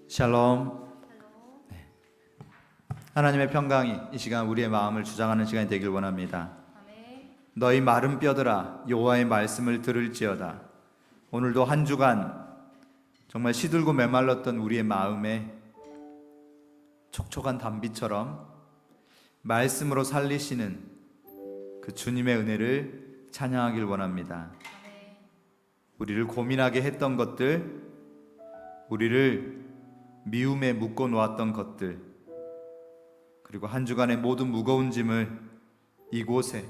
샬롬. 네. 하나님의 평강이 이 시간 우리의 마음을 주장하는 시간이 되길 원합니다. 아멘. 너희 마른 뼈들아 여호와의 말씀을 들을지어다. 오늘도 한 주간 정말 시들고 메말랐던 우리의 마음에 촉촉한 단비처럼 말씀으로 살리시는 그 주님의 은혜를 찬양하길 원합니다. 아멘. 우리를 고민하게 했던 것들, 우리를 미움에 묶어 놓았던 것들, 그리고 한 주간의 모든 무거운 짐을 이곳에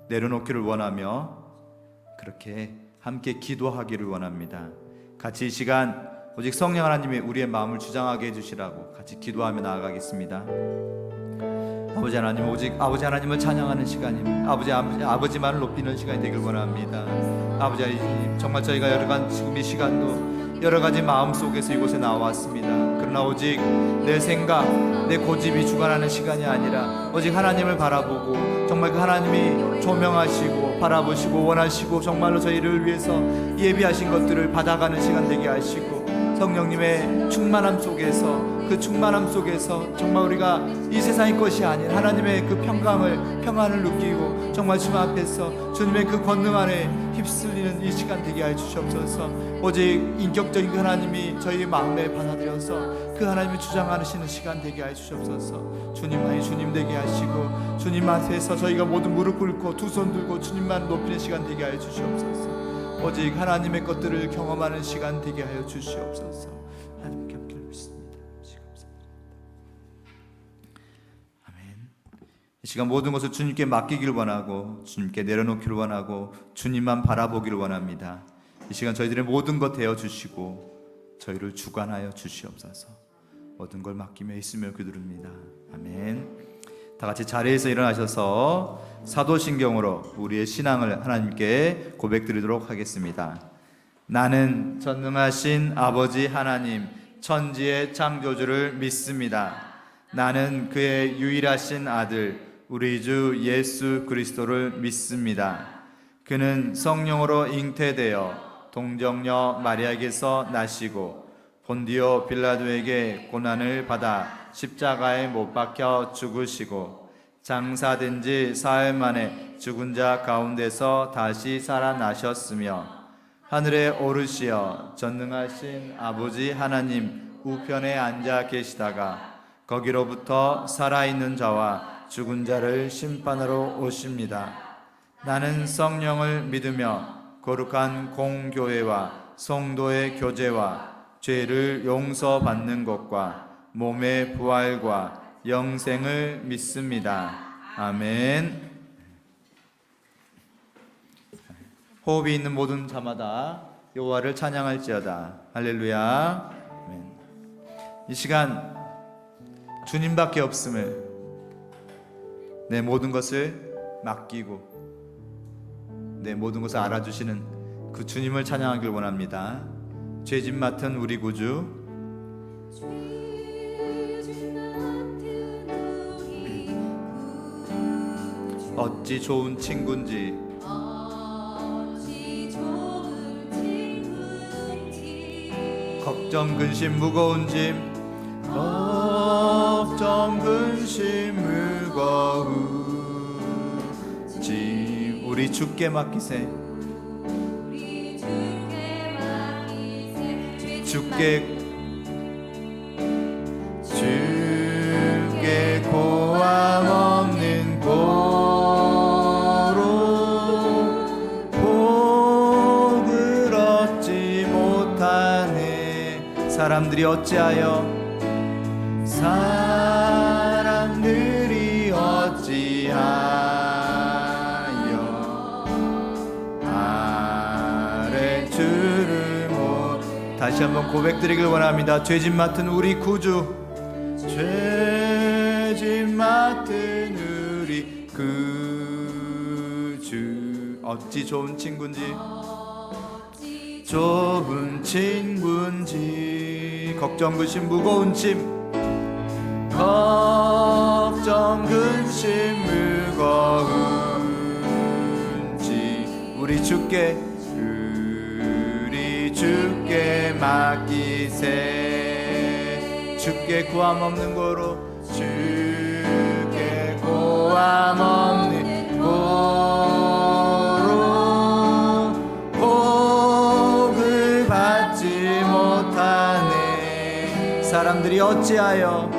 내려놓기를 원하며 그렇게 함께 기도하기를 원합니다. 같이 이 시간 오직 성령 하나님이 우리의 마음을 주장하게 해주시라고 같이 기도하며 나아가겠습니다. 아버지 하나님, 오직 아버지 하나님을 찬양하는 시간입니다. 아버지만을 높이는 시간이 되길 원합니다. 아버지 하나님, 정말 저희가 지금 이 시간도 여러 가지 마음 속에서 이곳에 나왔습니다. 그러나 오직 내 생각, 내 고집이 주관하는 시간이 아니라 오직 하나님을 바라보고 정말 그 하나님이 조명하시고 바라보시고 원하시고 정말로 저희를 위해서 예비하신 것들을 받아가는 시간 되게 하시고 성령님의 충만함 속에서 그 충만함 속에서 정말 우리가 이 세상의 것이 아닌 하나님의 그 평안을 느끼고 정말 주님 앞에서 주님의 그 권능 안에 휩쓸리는 이 시간 되게 하여 주시옵소서. 오직 인격적인 그 하나님이 저희 마음에 받아들여서 그 하나님이 주장하시는 시간 되게 하여 주시옵소서. 주님만이 주님 되게 하시고 주님 앞에서 저희가 모두 무릎 꿇고 두 손 들고 주님만 높이는 시간 되게 하여 주시옵소서. 오직 하나님의 것들을 경험하는 시간 되게 하여 주시옵소서. 하나님께 함께 믿습니다. 아멘. 이 시간 모든 것을 주님께 맡기길 원하고 주님께 내려놓기를 원하고 주님만 바라보기를 원합니다. 이 시간 저희들의 모든 것 되어 주시고 저희를 주관하여 주시옵소서. 모든 걸 맡기며 있으며 기도합니다. 아멘. 다 같이 자리에서 일어나셔서 사도신경으로 우리의 신앙을 하나님께 고백드리도록 하겠습니다. 나는 전능하신 아버지 하나님 천지의 창조주를 믿습니다. 나는 그의 유일하신 아들 우리 주 예수 그리스도를 믿습니다. 그는 성령으로 잉태되어 동정녀 마리아에게서 나시고 본디오 빌라도에게 고난을 받아 십자가에 못 박혀 죽으시고 장사된 지 사흘 만에 죽은 자 가운데서 다시 살아나셨으며 하늘에 오르시어 전능하신 아버지 하나님 우편에 앉아 계시다가 거기로부터 살아있는 자와 죽은 자를 심판하러 오십니다. 나는 성령을 믿으며 거룩한 공교회와 성도의 교제와 죄를 용서받는 것과 몸의 부활과 영생을 믿습니다. 아멘. 호흡이 있는 모든 자마다 여호와를 찬양할지어다. 할렐루야. 아멘. 이 시간 주님밖에 없음을 내 모든 것을 맡기고 내 모든 것을 알아주시는 그 주님을 찬양하길 원합니다. 죄짐 맡은 우리 구주 어찌 좋은 친구인지 걱정 근심 무거운 짐 걱정 근심 무거운 짐 우리 주께 맡기세 주께 고함 없는 고로 복을 얻지 못하네 사람들이 어찌하여 아래 주를 못 다시 한번 고백드리길 원합니다. 죄짐 맡은 우리 구주 죄짐 맡은 우리 구주 어찌 좋은 친구인지 좁은 친구인지 걱정 근심 무거운 짐 걱정 근심 무거운 짐 우리 주께 주께 맡기세. 주께 구함 없는 고로, 주께 구함 없는 고로 복을 받지 못하네. 사람들이 어찌하여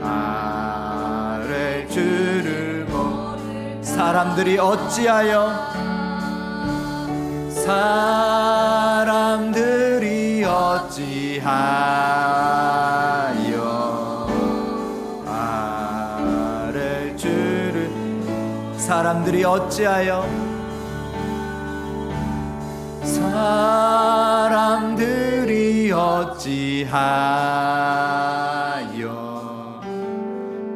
아랠 줄을 모르. 사람들이 어찌하여 아랠 줄을. 사람들이 어찌하여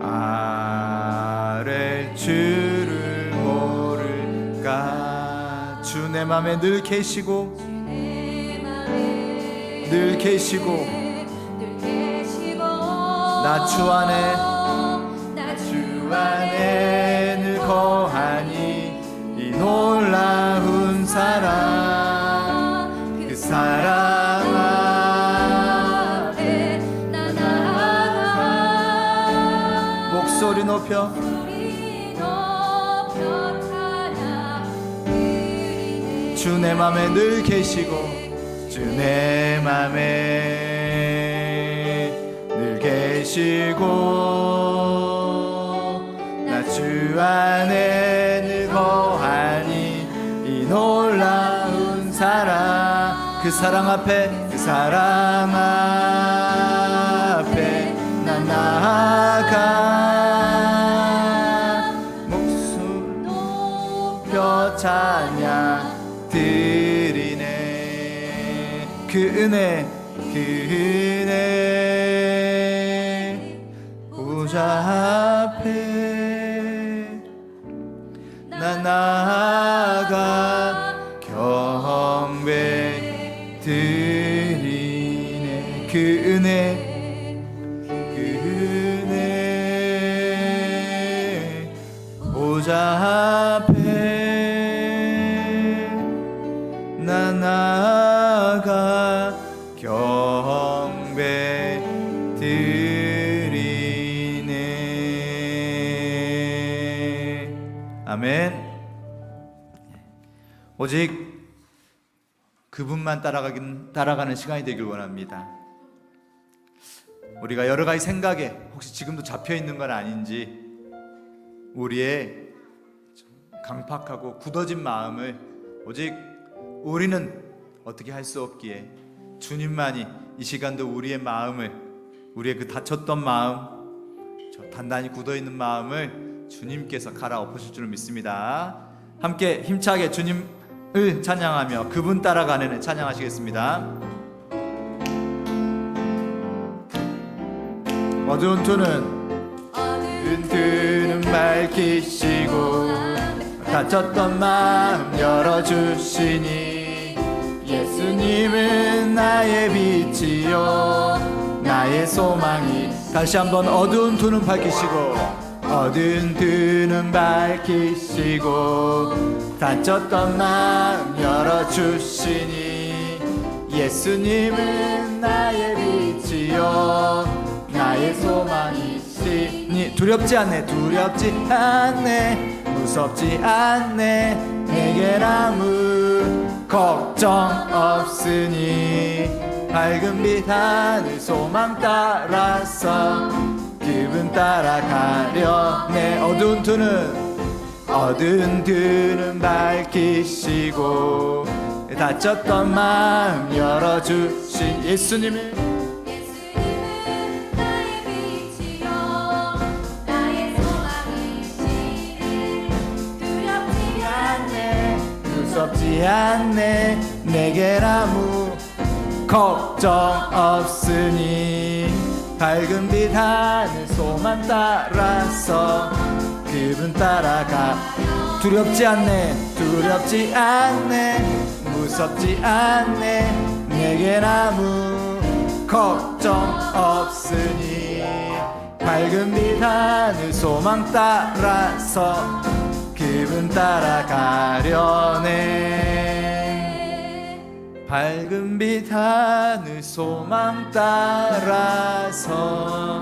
아랠 줄을 모를까. 주 내 맘에 늘 계시고, 늘 계시고, 나 주 안에 늘 거하니 이 놀라운 사랑, 그 사랑 앞에 나 나아가. 목소리 높여 주 내 맘에 늘 계시고, 주 내 맘에 늘 계시고, 나 주 안에 늘 거하니 이 놀라운 사랑, 그 사랑 앞에, 그 사랑 앞에 나 나아가. 목소리 높여 찬양 드리네. 그 은혜, 그 은혜 보좌 앞에 나 나아가 경배 드리네. 그 은혜, 그 은혜 보좌 앞에 나 나아가 경배 드리네. 아멘. 오직 그분만 따라가는 시간이 되길 원합니다. 우리가 여러 가지 생각에 혹시 지금도 잡혀 있는 건 아닌지, 우리의 강팍하고 굳어진 마음을 오직 우리는 어떻게 할 수 없기에 주님만이 이 시간도 우리의 마음을, 우리의 그 다쳤던 마음, 저 단단히 굳어있는 마음을 주님께서 갈아엎으실 줄 믿습니다. 함께 힘차게 주님을 찬양하며 그분 따라가는 찬양하시겠습니다. 어두운 두는 밝히시고, 다쳤던 마음 열어주시니, 예수님은 나의 빛이요 나의 소망이. 다시 한번 어두운 두는 밝히시고, 어두운 두는 밝히시고, 다쳤던 마음 열어주시니, 예수님은 나의 빛이요 나의 소망이시니. 두렵지 않네, 두렵지 않네, 무섭지 않네, 내겐 아무 걱정 없으니. 밝은 빛 하늘 소망 따라서 그분 따라가려네. 어두운 두는 밝히시고, 다쳤던 마음 열어주신 예수님을. 무섭지 않네, 내겐 아무 걱정 없으니. 밝은 빛 하늘 소망 따라서 그분 따라가. 두렵지 않네, 두렵지 않네, 무섭지 않네, 내겐 아무 걱정 없으니. 밝은 빛 하늘 소망 따라서 그분 따라가려네. 밝은 빛 하늘 소망 따라서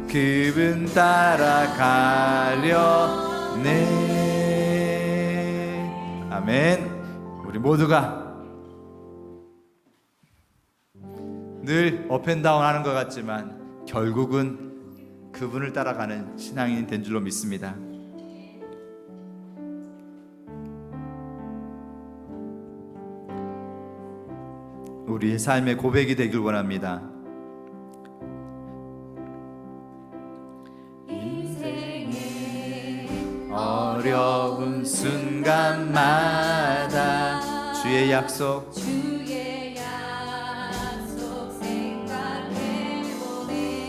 그분 따라가려네. 아멘. 우리 모두가 늘 업앤다운 하는 것 같지만 결국은 그분을 따라가는 신앙인이 된 줄로 믿습니다. 우리의 삶의 고백이 되길 원합니다. 인생의 어려운 순간마다 주의 약속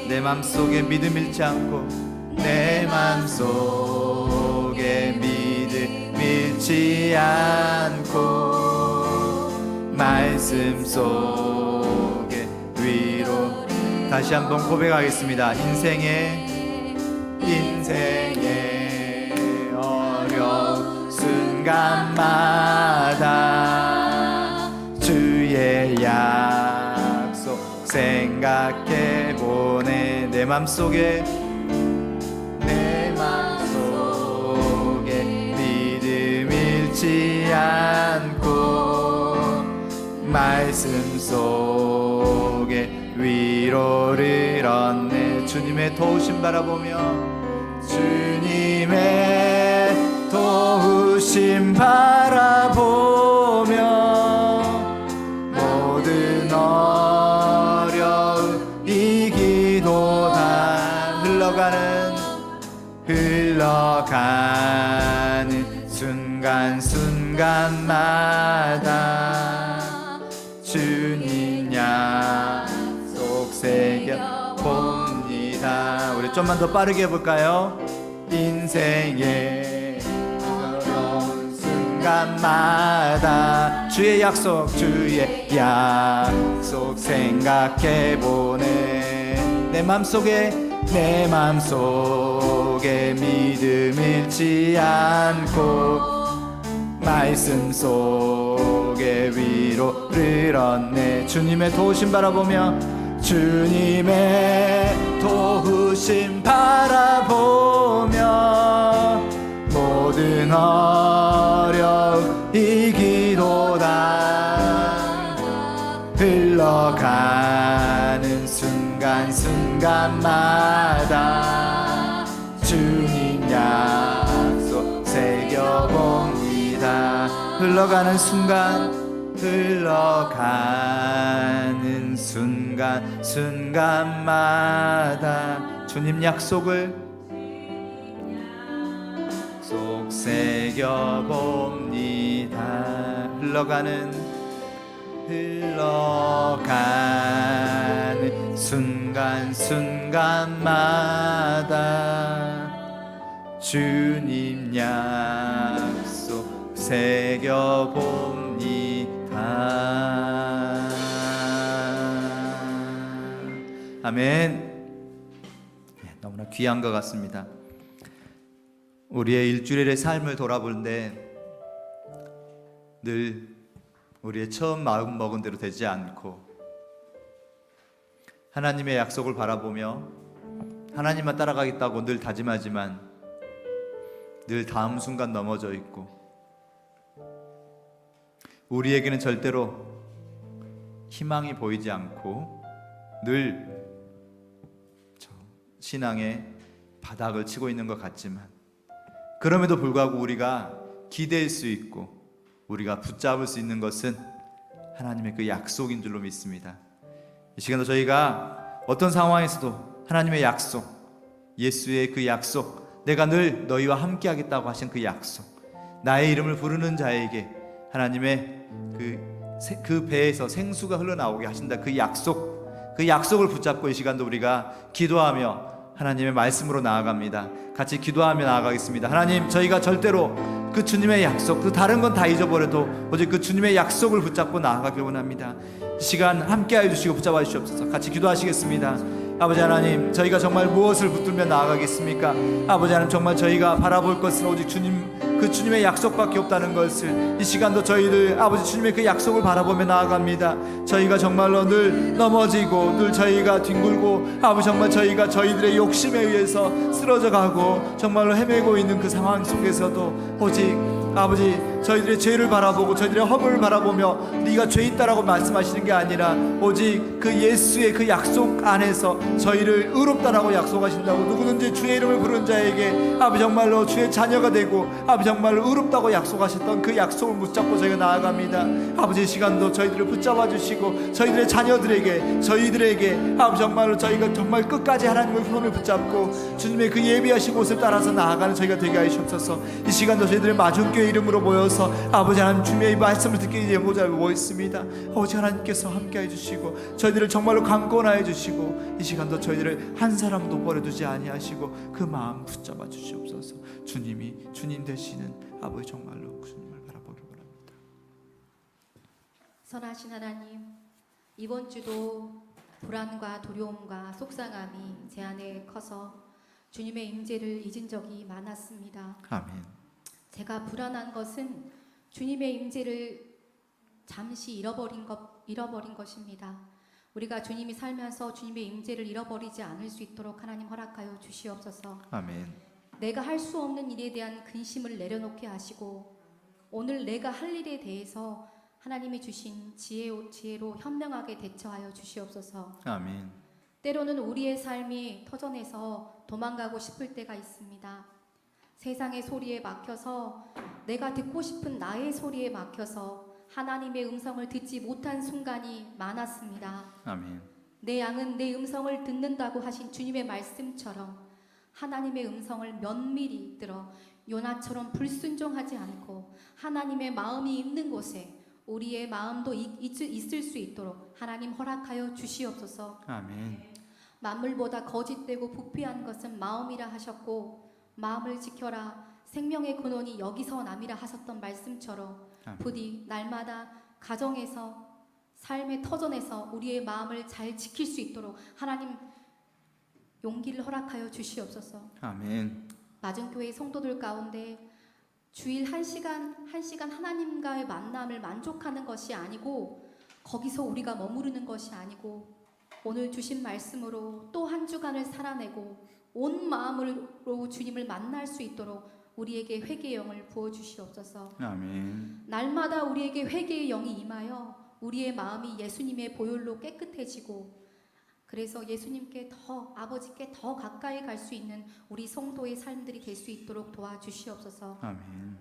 내 맘속에 믿음 잃지 않고 내 맘속에 믿음 잃지 않고 말씀 속에 위로. 다시 한번 고백하겠습니다. 인생의 어려운 순간마다 주의 약속 생각해보네. 내 맘속에 믿음 잃지 않고 말씀 속에 위로를 얻네. 주님의 도우심 바라보며 주님의 도우심 바라보며 모든 어려움 이기도다. 흘러가는 순간순간마다 주님 약속 새겨봅니다. 우리 좀만 더 빠르게 해볼까요? 인생의 어려운 순간마다 주의 약속 생각해보네. 내 맘속에 믿음 잃지 않고 말씀 속에 위로를 얻네. 주님의 도우심 바라보며 주님의 도우심 바라보며 모든 어려움 이기도다. 흘러가는 순간순간마다 주님 약속 새겨봅니다. 흘러가는 순간순간마다 주님 약속을 속 새겨봅니다. 흘러가는 순간순간마다 주님 약속 새겨봅니다. 아멘. 너무나 귀한 것 같습니다. 우리의 일주일의 삶을 돌아보는데 늘 우리의 처음 마음 먹은 대로 되지 않고 하나님의 약속을 바라보며 하나님만 따라가겠다고 늘 다짐하지만 늘 다음 순간 넘어져 있고 우리에게는 절대로 희망이 보이지 않고 늘 신앙의 바닥을 치고 있는 것 같지만 그럼에도 불구하고 우리가 기댈 수 있고 우리가 붙잡을 수 있는 것은 하나님의 그 약속인 줄로 믿습니다. 이 시간도 저희가 어떤 상황에서도 하나님의 약속, 예수의 그 약속, 내가 늘 너희와 함께 하겠다고 하신 그 약속, 나의 이름을 부르는 자에게 하나님의 그 배에서 생수가 흘러나오게 하신다. 그 약속을 붙잡고 이 시간도 우리가 기도하며 하나님의 말씀으로 나아갑니다. 같이 기도하며 나아가겠습니다. 하나님, 저희가 절대로 그 주님의 약속, 그 다른 건 다 잊어버려도 오직 그 주님의 약속을 붙잡고 나아가길 원합니다. 이 시간 함께하여 주시고 붙잡아 주시옵소서. 같이 기도하시겠습니다. 아버지 하나님, 저희가 정말 무엇을 붙들며 나아가겠습니까? 아버지 하나님, 정말 저희가 바라볼 것은 오직 주님, 그 주님의 약속밖에 없다는 것을 이 시간도 저희들 아버지 주님의 그 약속을 바라보며 나아갑니다. 저희가 정말로 늘 넘어지고 늘 저희가 뒹굴고 아버지 정말 저희가 저희들의 욕심에 의해서 쓰러져 가고 정말로 헤매고 있는 그 상황 속에서도 오직 아버지 저희들의 죄를 바라보고 저희들의 허물을 바라보며 네가 죄 있다라고 말씀하시는 게 아니라 오직 그 예수의 그 약속 안에서 저희를 의롭다라고 약속하신다고, 누구든지 주의 이름을 부르는 자에게 아버지 정말로 주의 자녀가 되고 아버지 정말로 의롭다고 약속하셨던 그 약속을 붙잡고 저희가 나아갑니다. 아버지 이 시간도 저희들을 붙잡아 주시고 저희들의 자녀들에게 저희들에게 아버지 정말로 저희가 정말 끝까지 하나님의 손을 붙잡고 주님의 그 예비하신 곳을 따라서 나아가는 저희가 되게 하시옵소서. 이 시간도 저희들의 마중교회 이름으로 모여서 아버지 하나님 주님의 말씀을 듣기 위해 모여 있습니다. 아버지 하나님께서 함께해 주시고 저희들을 정말로 강권하여 주시고 이 시간도 저희들을 한 사람도 버려두지 아니하시고 그 마음 붙잡아 주시옵소서. 주님이 주님 되시는 아버지 정말로 주님을 바라보기 원합니다. 선하신 하나님, 이번 주도 불안과 두려움과 속상함이 제 안에 커서 주님의 임재를 잊은 적이 많았습니다. 아멘. 제가 불안한 것은 주님의 임재를 잠시 잃어버린 것입니다. 우리가 주님이 살면서 주님의 임재를 잃어버리지 않을 수 있도록 하나님 허락하여 주시옵소서. 아멘. 내가 할 수 없는 일에 대한 근심을 내려놓게 하시고 오늘 내가 할 일에 대해서 하나님이 주신 지혜로 현명하게 대처하여 주시옵소서. 아멘. 때로는 우리의 삶이 터전에서 도망가고 싶을 때가 있습니다. 세상의 소리에 막혀서 내가 듣고 싶은 나의 소리에 막혀서 하나님의 음성을 듣지 못한 순간이 많았습니다. 아멘. 내 양은 내 음성을 듣는다고 하신 주님의 말씀처럼 하나님의 음성을 면밀히 들어 요나처럼 불순종하지 않고 하나님의 마음이 있는 곳에 우리의 마음도 있을 수 있도록 하나님 허락하여 주시옵소서. 아멘. 만물보다 거짓되고 부패한 것은 마음이라 하셨고 마음을 지켜라 생명의 근원이 여기서 남이라 하셨던 말씀처럼 부디 날마다 가정에서 삶의 터전에서 우리의 마음을 잘 지킬 수 있도록 하나님 용기를 허락하여 주시옵소서. 아멘. 마중교회 성도들 가운데 주일 1시간 하나님과의 만남을 만족하는 것이 아니고 거기서 우리가 머무르는 것이 아니고 오늘 주신 말씀으로 또 한 주간을 살아내고 온 마음으로 주님을 만날 수 있도록 우리에게 회개의 영을 부어주시옵소서. 아멘. 날마다 우리에게 회개의 영이 임하여 우리의 마음이 예수님의 보혈로 깨끗해지고 그래서 예수님께 아버지께 더 가까이 갈 수 있는 우리 성도의 삶들이 될 수 있도록 도와주시옵소서. 아멘.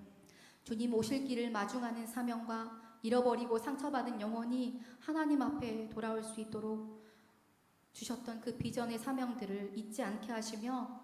주님 오실 길을 마중하는 사명과 잃어버리고 상처받은 영혼이 하나님 앞에 돌아올 수 있도록 주셨던 그 비전의 사명들을 잊지 않게 하시며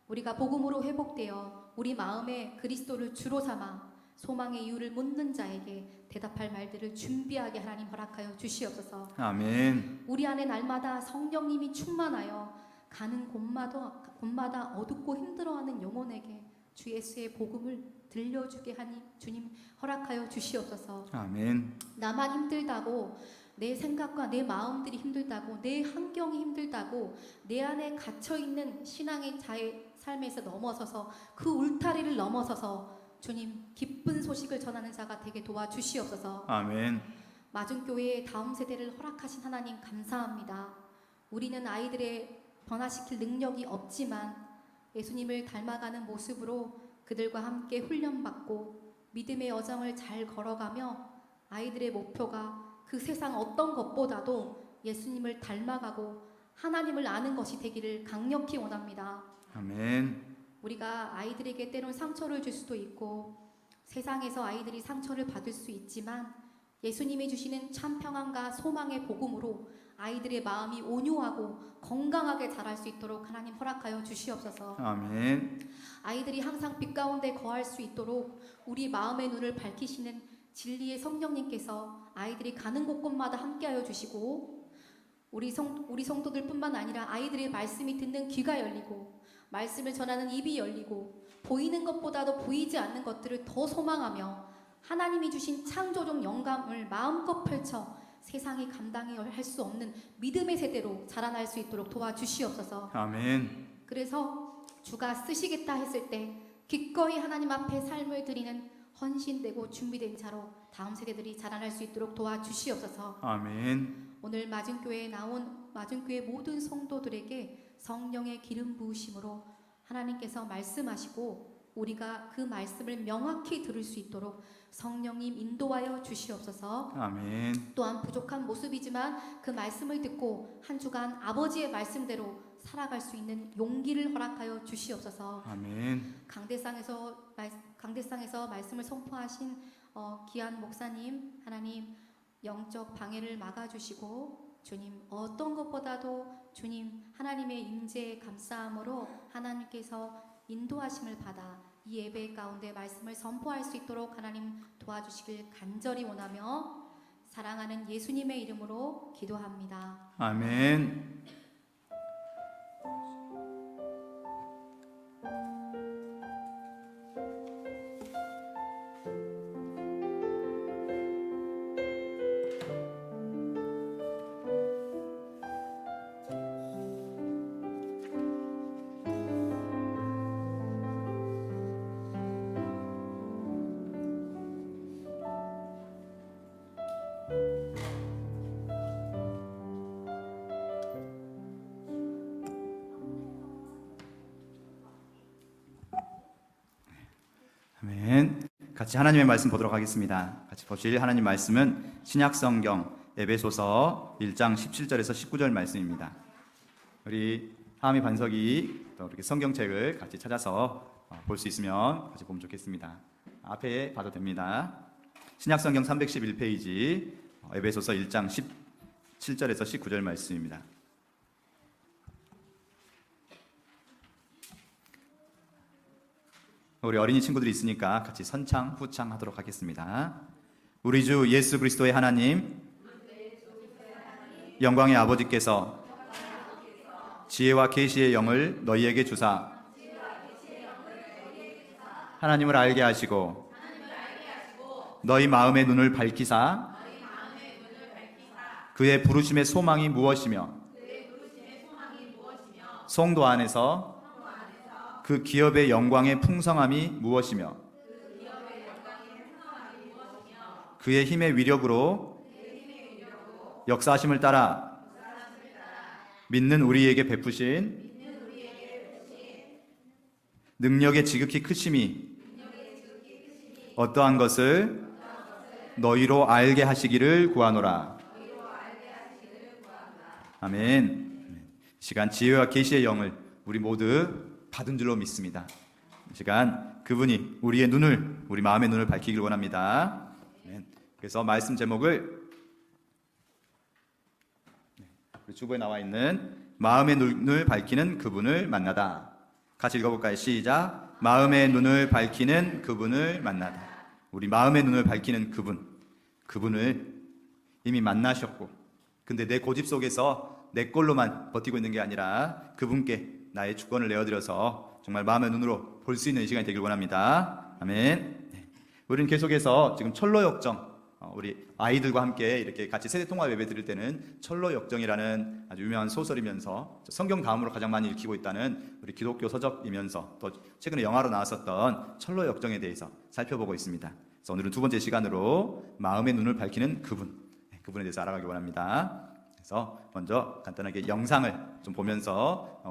우리가 복음으로 회복되어 우리 마음에 그리스도를 주로 삼아 소망의 이유를 묻는 자에게 대답할 말들을 준비하게 하나님 허락하여 주시옵소서. 아멘. 우리 안에 날마다 성령님이 충만하여 가는 곳마다 어둡고 힘들어하는 영혼에게 주 예수의 복음을 들려주게 하니 주님 허락하여 주시옵소서. 아멘. 나만 힘들다고 내 생각과 내 마음들이 힘들다고 내 환경이 힘들다고 내 안에 갇혀있는 신앙의 자의 삶에서 넘어서서 그 울타리를 넘어서서 주님 기쁜 소식을 전하는 자가 되게 도와주시옵소서. 아멘. 마중교회의 다음 세대를 허락하신 하나님 감사합니다. 우리는 아이들의 변화시킬 능력이 없지만 예수님을 닮아가는 모습으로 그들과 함께 훈련받고 믿음의 여정을 잘 걸어가며 아이들의 목표가 그 세상 어떤 것보다도 예수님을 닮아가고 하나님을 아는 것이 되기를 강력히 원합니다. 아멘. 우리가 아이들에게 때론 상처를 줄 수도 있고 세상에서 아이들이 상처를 받을 수 있지만 예수님이 주시는 참 평안과 소망의 복음으로 아이들의 마음이 온유하고 건강하게 자랄 수 있도록 하나님 허락하여 주시옵소서. 아멘. 아이들이 항상 빛 가운데 거할 수 있도록 우리 마음의 눈을 밝히시는 진리의 성령님께서 아이들이 가는 곳곳마다 함께하여 주시고 우리 성도들뿐만 아니라 아이들의 말씀이 듣는 귀가 열리고 말씀을 전하는 입이 열리고 보이는 것보다도 보이지 않는 것들을 더 소망하며 하나님이 주신 창조적 영감을 마음껏 펼쳐 세상이 감당할 수 없는 믿음의 세대로 자라날 수 있도록 도와주시옵소서. 아멘. 그래서 주가 쓰시겠다 했을 때 기꺼이 하나님 앞에 삶을 드리는 헌신되고 준비된 자로 다음 세대들이 자라날 수 있도록 도와주시옵소서. 아멘. 오늘 마중교회에 나온 마중교회 모든 성도들에게 성령의 기름 부으심으로 하나님께서 말씀하시고 우리가 그 말씀을 명확히 들을 수 있도록 성령님 인도하여 주시옵소서. 아멘. 또한 부족한 모습이지만 그 말씀을 듣고 한 주간 아버지의 말씀대로 살아갈 수 있는 용기를 허락하여 주시옵소서. 아멘. 강대상에서 말씀을 선포하신 귀한 목사님, 하나님 영적 방해를 막아주시고 주님 어떤 것보다도 주님 하나님의 임재에 감사함으로 하나님께서 인도하심을 받아 이 예배 가운데 말씀을 선포할 수 있도록 하나님 도와주시길 간절히 원하며 사랑하는 예수님의 이름으로 기도합니다. 아멘. 아멘. 같이 하나님의 말씀 보도록 하겠습니다. 같이 보실 하나님 말씀은 신약성경 에베소서 1장 17절에서 19절 말씀입니다. 우리 하미 반석이 또 이렇게 성경책을 같이 찾아서 볼 수 있으면 같이 보면 좋겠습니다. 앞에 봐도 됩니다. 신약성경 311페이지 에베소서 1장 17절에서 19절 말씀입니다. 우리 어린이 친구들이 있으니까 같이 선창, 후창 하도록 하겠습니다. 우리 주 예수 그리스도의 하나님, 영광의 아버지께서 지혜와 계시의 영을 너희에게 주사 하나님을 알게 하시고 너희 마음의 눈을 밝히사 그의 부르심의 소망이 무엇이며 성도 안에서 그 기업의 영광의 풍성함이 무엇이며 그의 힘의 위력으로 역사하심을 따라 믿는 우리에게 베푸신 능력의 지극히 크심이 어떠한 것을 너희로 알게 하시기를 구하노라. 아멘. 이 시간 지혜와 계시의 영을 우리 모두 받은 줄로 믿습니다. 이 시간 그분이 우리의 눈을, 우리 마음의 눈을 밝히길 원합니다. 아멘. 그래서 말씀 제목을 우리 주보에 나와 있는 마음의 눈을 밝히는 그분을 만나다. 같이 읽어볼까요? 시작. 마음의 눈을 밝히는 그분을 만나다. 우리 마음의 눈을 밝히는 그분을 이미 만나셨고, 근데 내 고집 속에서 내 꼴로만 버티고 있는 게 아니라 그분께 나의 주권을 내어드려서 정말 마음의 눈으로 볼 수 있는 이 시간이 되길 원합니다. 아멘. 네. 우리는 계속해서 지금 철로역정, 우리 아이들과 함께 이렇게 같이 세대통합 예배 드릴 때는 철로역정이라는 아주 유명한 소설이면서 성경 다음으로 가장 많이 읽히고 있다는 우리 기독교 서적이면서 또 최근에 영화로 나왔었던 철로역정에 대해서 살펴보고 있습니다. 그래서 오늘은 두 번째 시간으로 마음의 눈을 밝히는 그분에 대해서 알아가기 원합니다. 그래서 먼저 간단하게 영상을 좀 보면서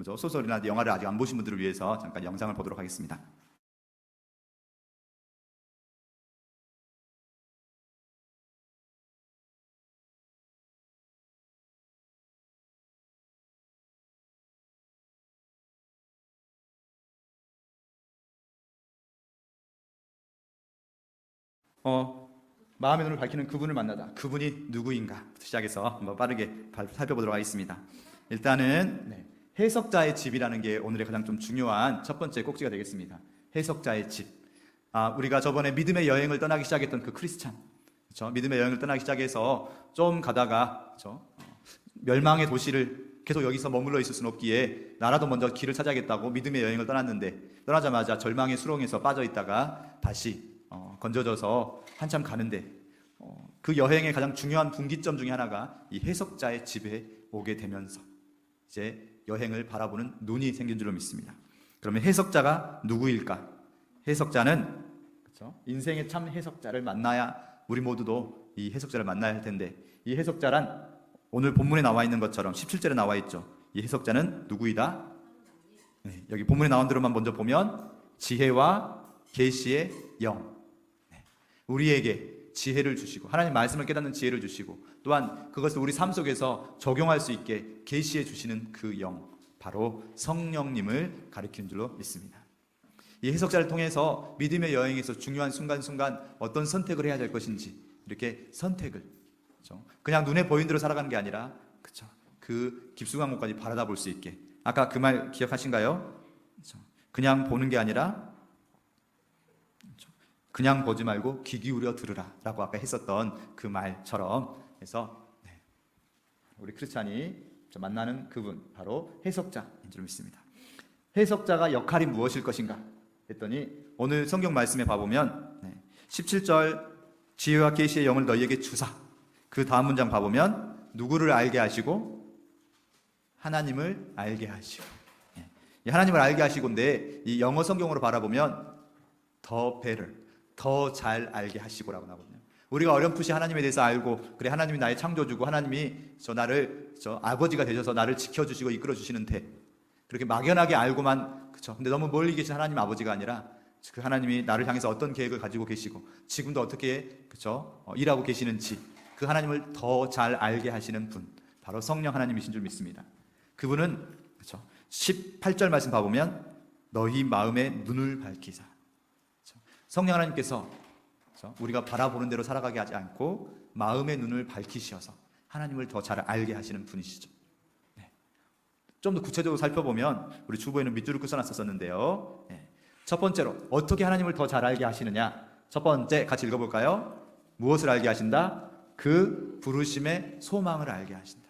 소설이나 영화를 아직 안 보신 분들을 위해서 잠깐 영상을 보도록 하겠습니다. 마음의 눈을 밝히는 그분을 만나다. 그분이 누구인가? 시작해서 한번 빠르게 살펴보도록 하겠습니다. 일단은 해석자의 집이라는 게 오늘의 가장 좀 중요한 첫 번째 꼭지가 되겠습니다. 해석자의 집. 우리가 저번에 믿음의 여행을 떠나기 시작했던 그 크리스찬, 그렇죠? 믿음의 여행을 떠나기 시작해서 좀 가다가, 그렇죠? 멸망의 도시를 계속 여기서 머물러 있을 수는 없기에 나라도 먼저 길을 찾아야겠다고 믿음의 여행을 떠났는데, 떠나자마자 절망의 수렁에서 빠져 있다가 다시 건져져서 한참 가는데 그 여행의 가장 중요한 분기점 중에 하나가 이 해석자의 집에 오게 되면서 이제 여행을 바라보는 눈이 생긴 줄로 믿습니다. 그러면 해석자가 누구일까? 해석자는 그렇죠? 인생의 참 해석자를 만나야 우리 모두도 이 해석자를 만나야 할 텐데, 이 해석자란 오늘 본문에 나와 있는 것처럼 17절에 나와 있죠. 이 해석자는 누구이다? 네, 여기 본문에 나온 대로만 먼저 보면 지혜와 계시의 영, 네, 우리에게 지혜를 주시고 하나님 말씀을 깨닫는 지혜를 주시고 또한 그것을 우리 삶 속에서 적용할 수 있게 계시해 주시는 그 영, 바로 성령님을 가리키는 줄로 믿습니다. 이 해석자를 통해서 믿음의 여행에서 중요한 순간순간 어떤 선택을 해야 될 것인지 이렇게 선택을, 그렇죠? 그냥 눈에 보이는 대로 살아가는 게 아니라, 그렇죠? 그 깊숙한 곳까지 바라다 볼 수 있게. 아까 그 말 기억하신가요? 그렇죠? 그냥 보는 게 아니라, 그렇죠? 그냥 보지 말고 귀 기울여 들으라 라고 아까 했었던 그 말처럼 해서 우리 크리스찬이 만나는 그분, 바로 해석자인 줄 믿습니다. 해석자가 역할이 무엇일 것인가 했더니 오늘 성경 말씀에 봐보면 17절 지혜와 계시의 영을 너희에게 주사, 그 다음 문장 봐보면 누구를 알게 하시고 하나님을 알게 하시고, 하나님을 알게 하시고인데 이 영어 성경으로 바라보면 더 better, 더 잘 알게 하시고라고 나거든요. 우리가 어렴풋이 하나님에 대해서 알고, 그래 하나님이 나의 창조주고 하나님이 나를 아버지가 되셔서 나를 지켜주시고 이끌어주시는데, 그렇게 막연하게 알고만, 그렇죠? 근데 너무 멀리 계신 하나님 아버지가 아니라 그 하나님이 나를 향해서 어떤 계획을 가지고 계시고 지금도 어떻게, 그렇죠? 일하고 계시는지 그 하나님을 더 잘 알게 하시는 분, 바로 성령 하나님이신 줄 믿습니다. 그분은, 그렇죠? 18절 말씀 봐보면 너희 마음의 눈을 밝히사, 그렇죠? 성령 하나님께서, 그렇죠? 우리가 바라보는 대로 살아가게 하지 않고 마음의 눈을 밝히셔서 하나님을 더 잘 알게 하시는 분이시죠. 좀 더 구체적으로 살펴보면 우리 주보에는 밑줄을 써놨었는데요. 첫 번째로 어떻게 하나님을 더 잘 알게 하시느냐? 첫 번째 같이 읽어볼까요? 무엇을 알게 하신다? 그 부르심의 소망을 알게 하신다.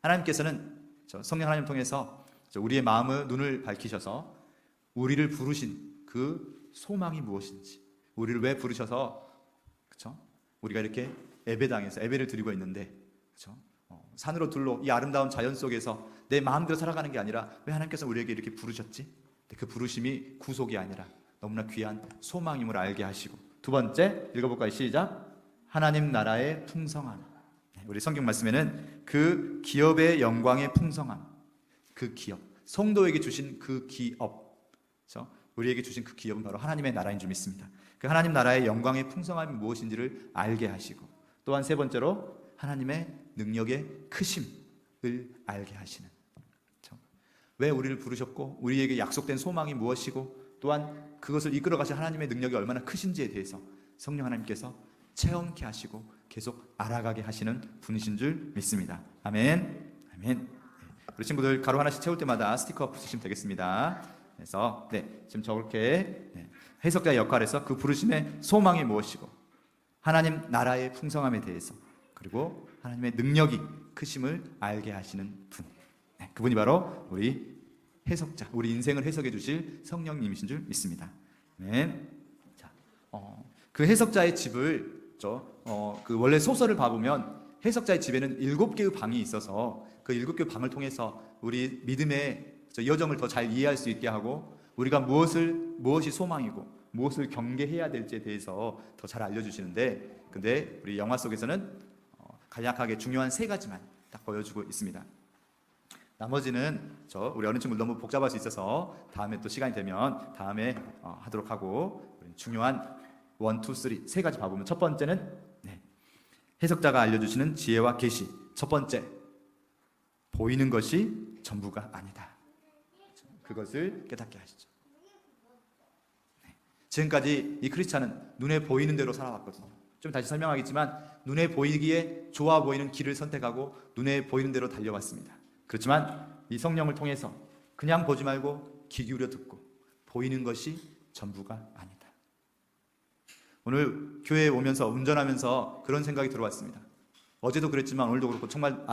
하나님께서는 성령 하나님 통해서 우리의 마음의 눈을 밝히셔서 우리를 부르신 그 소망이 무엇인지, 우리를 왜 부르셔서, 그렇죠? 우리가 이렇게 예배당에서 예배를 드리고 있는데, 그렇죠? 산으로 둘로 이 아름다운 자연 속에서 내 마음대로 살아가는 게 아니라 왜 하나님께서 우리에게 이렇게 부르셨지? 그 부르심이 구속이 아니라 너무나 귀한 소망임을 알게 하시고, 두 번째 읽어볼까요? 시작. 하나님 나라의 풍성함. 우리 성경 말씀에는 그 기업의 영광의 풍성함, 그 기업, 성도에게 주신 그 기업, 그렇죠? 우리에게 주신 그 기업은 바로 하나님의 나라인 줄 믿습니다. 그 하나님 나라의 영광의 풍성함이 무엇인지를 알게 하시고, 또한 세 번째로 하나님의 능력의 크심을 알게 하시는, 그렇죠? 왜 우리를 부르셨고 우리에게 약속된 소망이 무엇이고 또한 그것을 이끌어 가신 하나님의 능력이 얼마나 크신지에 대해서 성령 하나님께서 체험케 하시고 계속 알아가게 하시는 분이신 줄 믿습니다. 아멘. 아멘. 우리 친구들 가로 하나씩 채울 때마다 스티커 붙이시면 되겠습니다. 그래서 지금 저렇게 해석자의 역할에서 그 부르심의 소망이 무엇이고 하나님 나라의 풍성함에 대해서, 그리고 하나님의 능력이 크심을 알게 하시는 분, 그분이 바로 우리 해석자, 우리 인생을 해석해 주실 성령님이신 줄 믿습니다. 자, 그 해석자의 집을 그 원래 소설을 봐보면 해석자의 집에는 7개의 방이 있어서 그 7개의 방을 통해서 우리 믿음의 여정을 더 잘 이해할 수 있게 하고 우리가 무엇이 소망이고 무엇을 경계해야 될지에 대해서 더 잘 알려주시는데, 근데 우리 영화 속에서는 간략하게 중요한 3가지만 딱 보여주고 있습니다. 나머지는 우리 어린 친구들 너무 복잡할 수 있어서 다음에 또 시간이 되면 다음에 하도록 하고, 중요한 1, 2, 3 3가지 봐보면 첫 번째는 해석자가 알려주시는 지혜와 계시. 첫 번째, 보이는 것이 전부가 아니다. 그것을 깨닫게 하시죠. 지금까지 이 크리스찬은 눈에 보이는 대로 살아왔거든요. 좀 다시 설명하겠지만 눈에 보이기에 좋아 보이는 길을 선택하고 눈에 보이는 대로 달려왔습니다. 그렇지만 이 성령을 통해서 그냥 보지 말고 귀 기울여 듣고 보이는 것이 전부가 아니다. 오늘 교회에 오면서 운전하면서 그런 생각이 들어왔습니다. 어제도 그랬지만 오늘도 그렇고 정말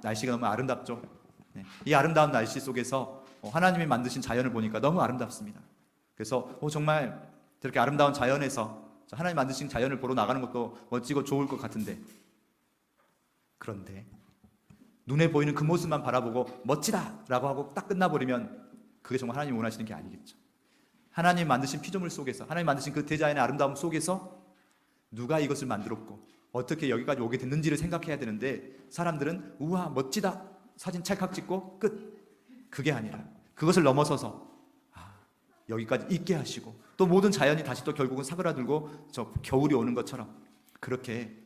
날씨가 너무 아름답죠. 이 아름다운 날씨 속에서 하나님이 만드신 자연을 보니까 너무 아름답습니다. 그래서 정말 저렇게 아름다운 자연에서 하나님 만드신 자연을 보러 나가는 것도 멋지고 좋을 것 같은데, 그런데 눈에 보이는 그 모습만 바라보고 멋지다라고 하고 딱 끝나버리면 그게 정말 하나님이 원하시는 게 아니겠죠. 하나님 만드신 피조물 속에서, 하나님 만드신 그 대자연의 아름다움 속에서 누가 이것을 만들었고 어떻게 여기까지 오게 됐는지를 생각해야 되는데, 사람들은 우와 멋지다 사진 찰칵 찍고 끝. 그게 아니라 그것을 넘어서서 여기까지 있게 하시고, 또 모든 자연이 다시 또 결국은 사그라들고 저 겨울이 오는 것처럼 그렇게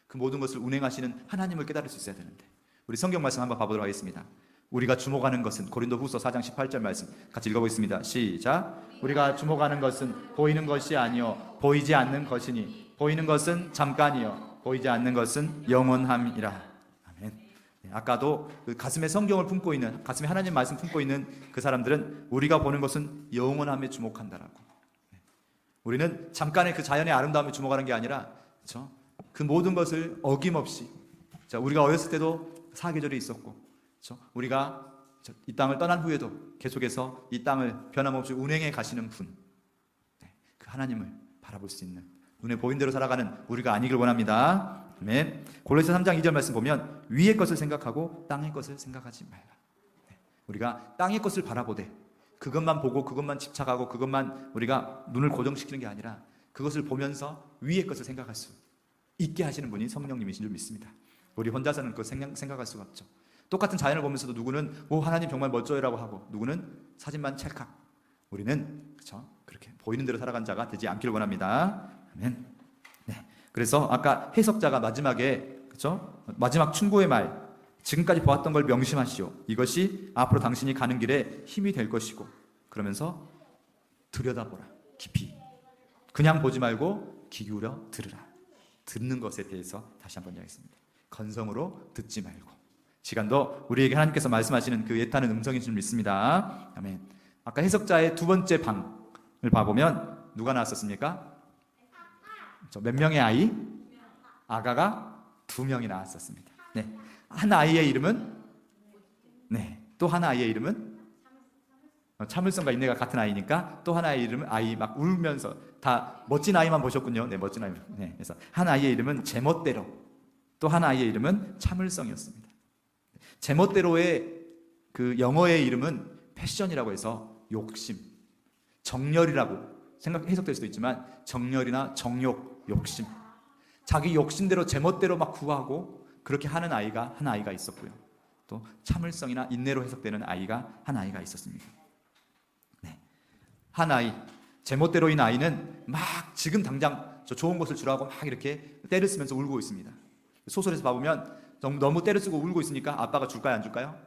그 모든 것을 운행하시는 하나님을 깨달을 수 있어야 되는데, 우리 성경 말씀 한번 봐보도록 하겠습니다. 우리가 주목하는 것은, 고린도후서 4장 18절 말씀 같이 읽어보겠습니다. 시작. 우리가 주목하는 것은 보이는 것이 아니요 보이지 않는 것이니, 보이는 것은 잠깐이요 보이지 않는 것은 영원함이라. 아멘. 아까도 그 가슴에 성경을 품고 있는, 가슴에 하나님 말씀 품고 있는 그 사람들은 우리가 보는 것은 영원함에 주목한다라고. 우리는 잠깐의 그 자연의 아름다움에 주목하는 게 아니라, 그렇죠? 그 모든 것을 어김없이, 자, 우리가 어렸을 때도 사계절이 있었고, 그렇죠? 우리가 이 땅을 떠난 후에도 계속해서 이 땅을 변함없이 운행해 가시는 분, 그 하나님을 바라볼 수 있는, 눈에 보이는 대로 살아가는 우리가 아니길 원합니다. 아멘. 골로새서 3장 2절 말씀 보면 위의 것을 생각하고 땅의 것을 생각하지 말라. 우리가 땅의 것을 바라보되 그것만 보고 그것만 집착하고 그것만 우리가 눈을 고정시키는 게 아니라, 그것을 보면서 위의 것을 생각할 수 있게 하시는 분이 성령님이신 줄 믿습니다. 우리 혼자서는 그거 생각할 수가 없죠. 똑같은 자연을 보면서도 누구는 하나님 정말 멋져요라고 하고, 누구는 사진만 찰칵. 우리는 그렇죠? 그렇게 보이는 대로 살아간 자가 되지 않기를 원합니다. 아멘. 네. 그래서 아까 해석자가 마지막에, 그렇죠? 마지막 충고의 말, 지금까지 보았던 걸 명심하시오. 이것이 앞으로 당신이 가는 길에 힘이 될 것이고, 그러면서 들여다보라. 깊이. 그냥 보지 말고 귀 기울여 들으라. 듣는 것에 대해서 다시 한번 이야기했습니다. 건성으로 듣지 말고. 시간도 우리에게 하나님께서 말씀하시는 그 애타는 음성인 줄 믿습니다. 아멘. 아까 해석자의 두 번째 방을 봐보면 누가 나왔었습니까? 몇 명의 아이? 아가가 2명이 나왔었습니다. 네. 한 아이의 이름은, 네, 또 한 아이의 이름은 참을성과 인내가 같은 아이니까 또 하나의 이름은, 아이 막 울면서, 다 멋진 아이만 보셨군요. 네, 멋진 아이. 네, 그래서 한 아이의 이름은 제멋대로, 또 한 아이의 이름은 참을성이었습니다. 제멋대로의 그 영어의 이름은 패션이라고 해서 욕심, 정열이라고 해석될 수도 있지만, 정열이나 정욕, 욕심, 자기 욕심대로 제멋대로 막 구하고 그렇게 하는 아이가 한 아이가 있었고요. 또 참을성이나 인내로 해석되는 아이가 한 아이가 있었습니다. 네. 한 아이, 제멋대로인 아이는 막 지금 당장 저 좋은 것을 주라고 막 이렇게 때를 쓰면서 울고 있습니다. 소설에서 봐보면 너무 때를 쓰고 울고 있으니까 아빠가 줄까요, 안 줄까요?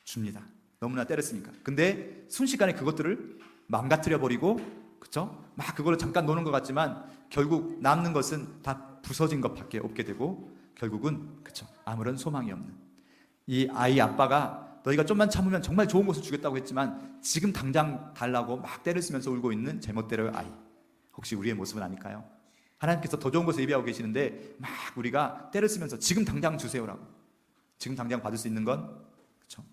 줍니다. 너무나 때를 쓰니까. 근데 순식간에 그것들을 망가뜨려 버리고, 그렇죠? 막 그걸로 잠깐 노는 것 같지만 결국 남는 것은 다 부서진 것밖에 없게 되고, 결국은 그렇죠? 아무런 소망이 없는 이 아이 아빠가, 너희가 좀만 참으면 정말 좋은 것을 주겠다고 했지만 지금 당장 달라고 막 때를 쓰면서 울고 있는 제멋대로의 아이. 혹시 우리의 모습은 아닐까요? 하나님께서 더 좋은 것을 예비하고 계시는데 막 우리가 때를 쓰면서 지금 당장 주세요라고, 지금 당장 받을 수 있는 건, 그렇죠?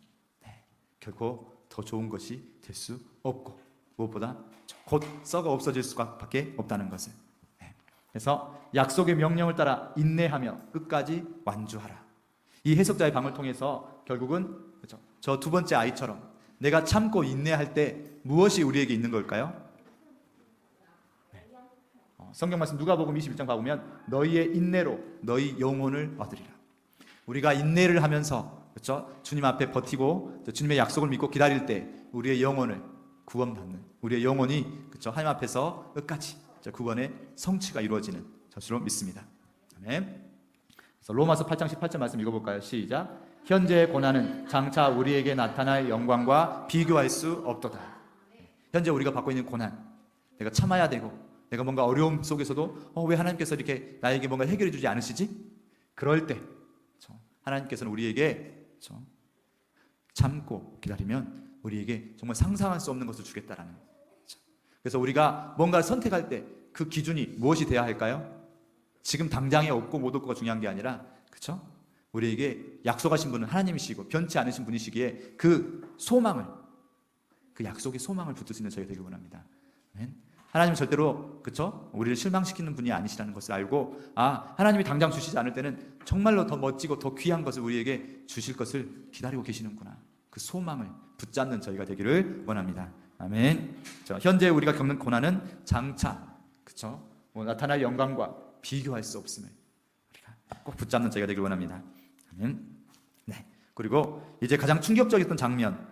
네, 결코 더 좋은 것이 될 수 없고, 무엇보다 곧 썩어 없어질 수밖에 없다는 것을. 네. 그래서 약속의 명령을 따라 인내하며 끝까지 완주하라. 이 해석자의 방을 통해서 결국은, 그렇죠? 저 두 번째 아이처럼 내가 참고 인내할 때 무엇이 우리에게 있는 걸까요? 성경 말씀 누가복음 21장 봐보면 너희의 인내로 너희 영혼을 얻으리라. 우리가 인내를 하면서, 그렇죠? 주님 앞에 버티고 주님의 약속을 믿고 기다릴 때 우리의 영혼을 구원받는, 우리의 영혼이, 그렇죠? 하나님 앞에서 끝까지 구원의 성취가 이루어지는 것으로 믿습니다. 아멘. 그래서 로마서 8장 18절 말씀 읽어볼까요? 시작. 현재의 고난은 장차 우리에게 나타날 영광과 비교할 수 없도다. 현재 우리가 받고 있는 고난, 내가 참아야 되고, 내가 뭔가 어려움 속에서도 왜 하나님께서 이렇게 나에게 뭔가 해결해 주지 않으시지? 그럴 때 하나님께서는 우리에게 참고 기다리면 우리에게 정말 상상할 수 없는 것을 주겠다라는 거죠. 그래서 우리가 뭔가를 선택할 때 그 기준이 무엇이 돼야 할까요? 지금 당장에 없고 못 없고가 중요한 게 아니라, 그렇죠? 우리에게 약속하신 분은 하나님이시고 변치 않으신 분이시기에 그 소망을, 그 약속의 소망을 붙들 수 있는 저희가 되길 원합니다. 아멘. 하나님은 절대로 그쵸? 우리를 실망시키는 분이 아니시라는 것을 알고 하나님이 당장 주시지 않을 때는 정말로 더 멋지고 더 귀한 것을 우리에게 주실 것을 기다리고 계시는구나. 그 소망을 붙잡는 저희가 되기를 원합니다. 아멘. 현재 우리가 겪는 고난은 장차 그쵸? 나타날 영광과 비교할 수 없음을 우리가 꼭 붙잡는 저희가 되기를 원합니다. 아멘. 네. 그리고 이제 가장 충격적이었던 장면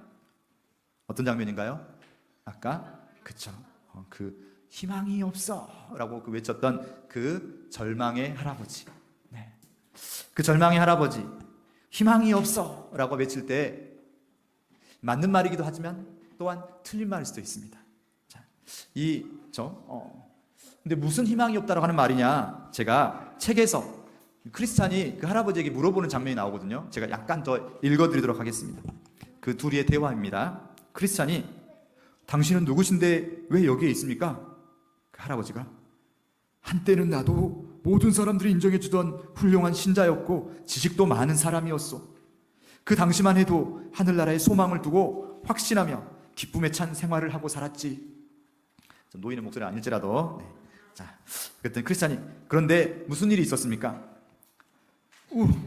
어떤 장면인가요? 아까 그쵸? 그 희망이 없어라고 외쳤던 그 절망의 할아버지. 네. 그 절망의 할아버지, 희망이 없어라고 외칠 때 맞는 말이기도 하지만 또한 틀린 말일 수도 있습니다. 자, 근데 무슨 희망이 없다라고 하는 말이냐? 제가 책에서 크리스찬이 그 할아버지에게 물어보는 장면이 나오거든요. 제가 약간 더 읽어드리도록 하겠습니다. 그 둘이의 대화입니다. 크리스찬이 당신은 누구신데 왜 여기에 있습니까? 그 할아버지가 한때는 나도 모든 사람들이 인정해주던 훌륭한 신자였고 지식도 많은 사람이었어. 그 당시만 해도 하늘나라에 소망을 두고 확신하며 기쁨에 찬 생활을 하고 살았지. 노인의 목소리 아닐지라도 네. 자, 그랬더니 크리스찬이 그런데 무슨 일이 있었습니까?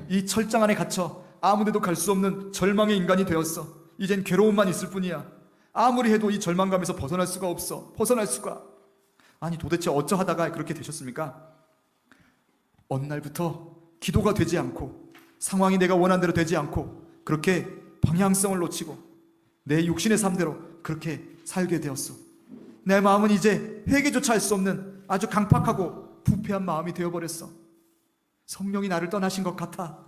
이 철장 안에 갇혀 아무데도 갈 수 없는 절망의 인간이 되었어. 이젠 괴로움만 있을 뿐이야. 아무리 해도 이 절망감에서 벗어날 수가 없어. 벗어날 수가. 아니 도대체 어쩌하다가 그렇게 되셨습니까? 어느 날부터 기도가 되지 않고 상황이 내가 원한 대로 되지 않고 그렇게 방향성을 놓치고 내 육신의 삶대로 그렇게 살게 되었어. 내 마음은 이제 회개조차 할 수 없는 아주 강팍하고 부패한 마음이 되어버렸어. 성령이 나를 떠나신 것 같아.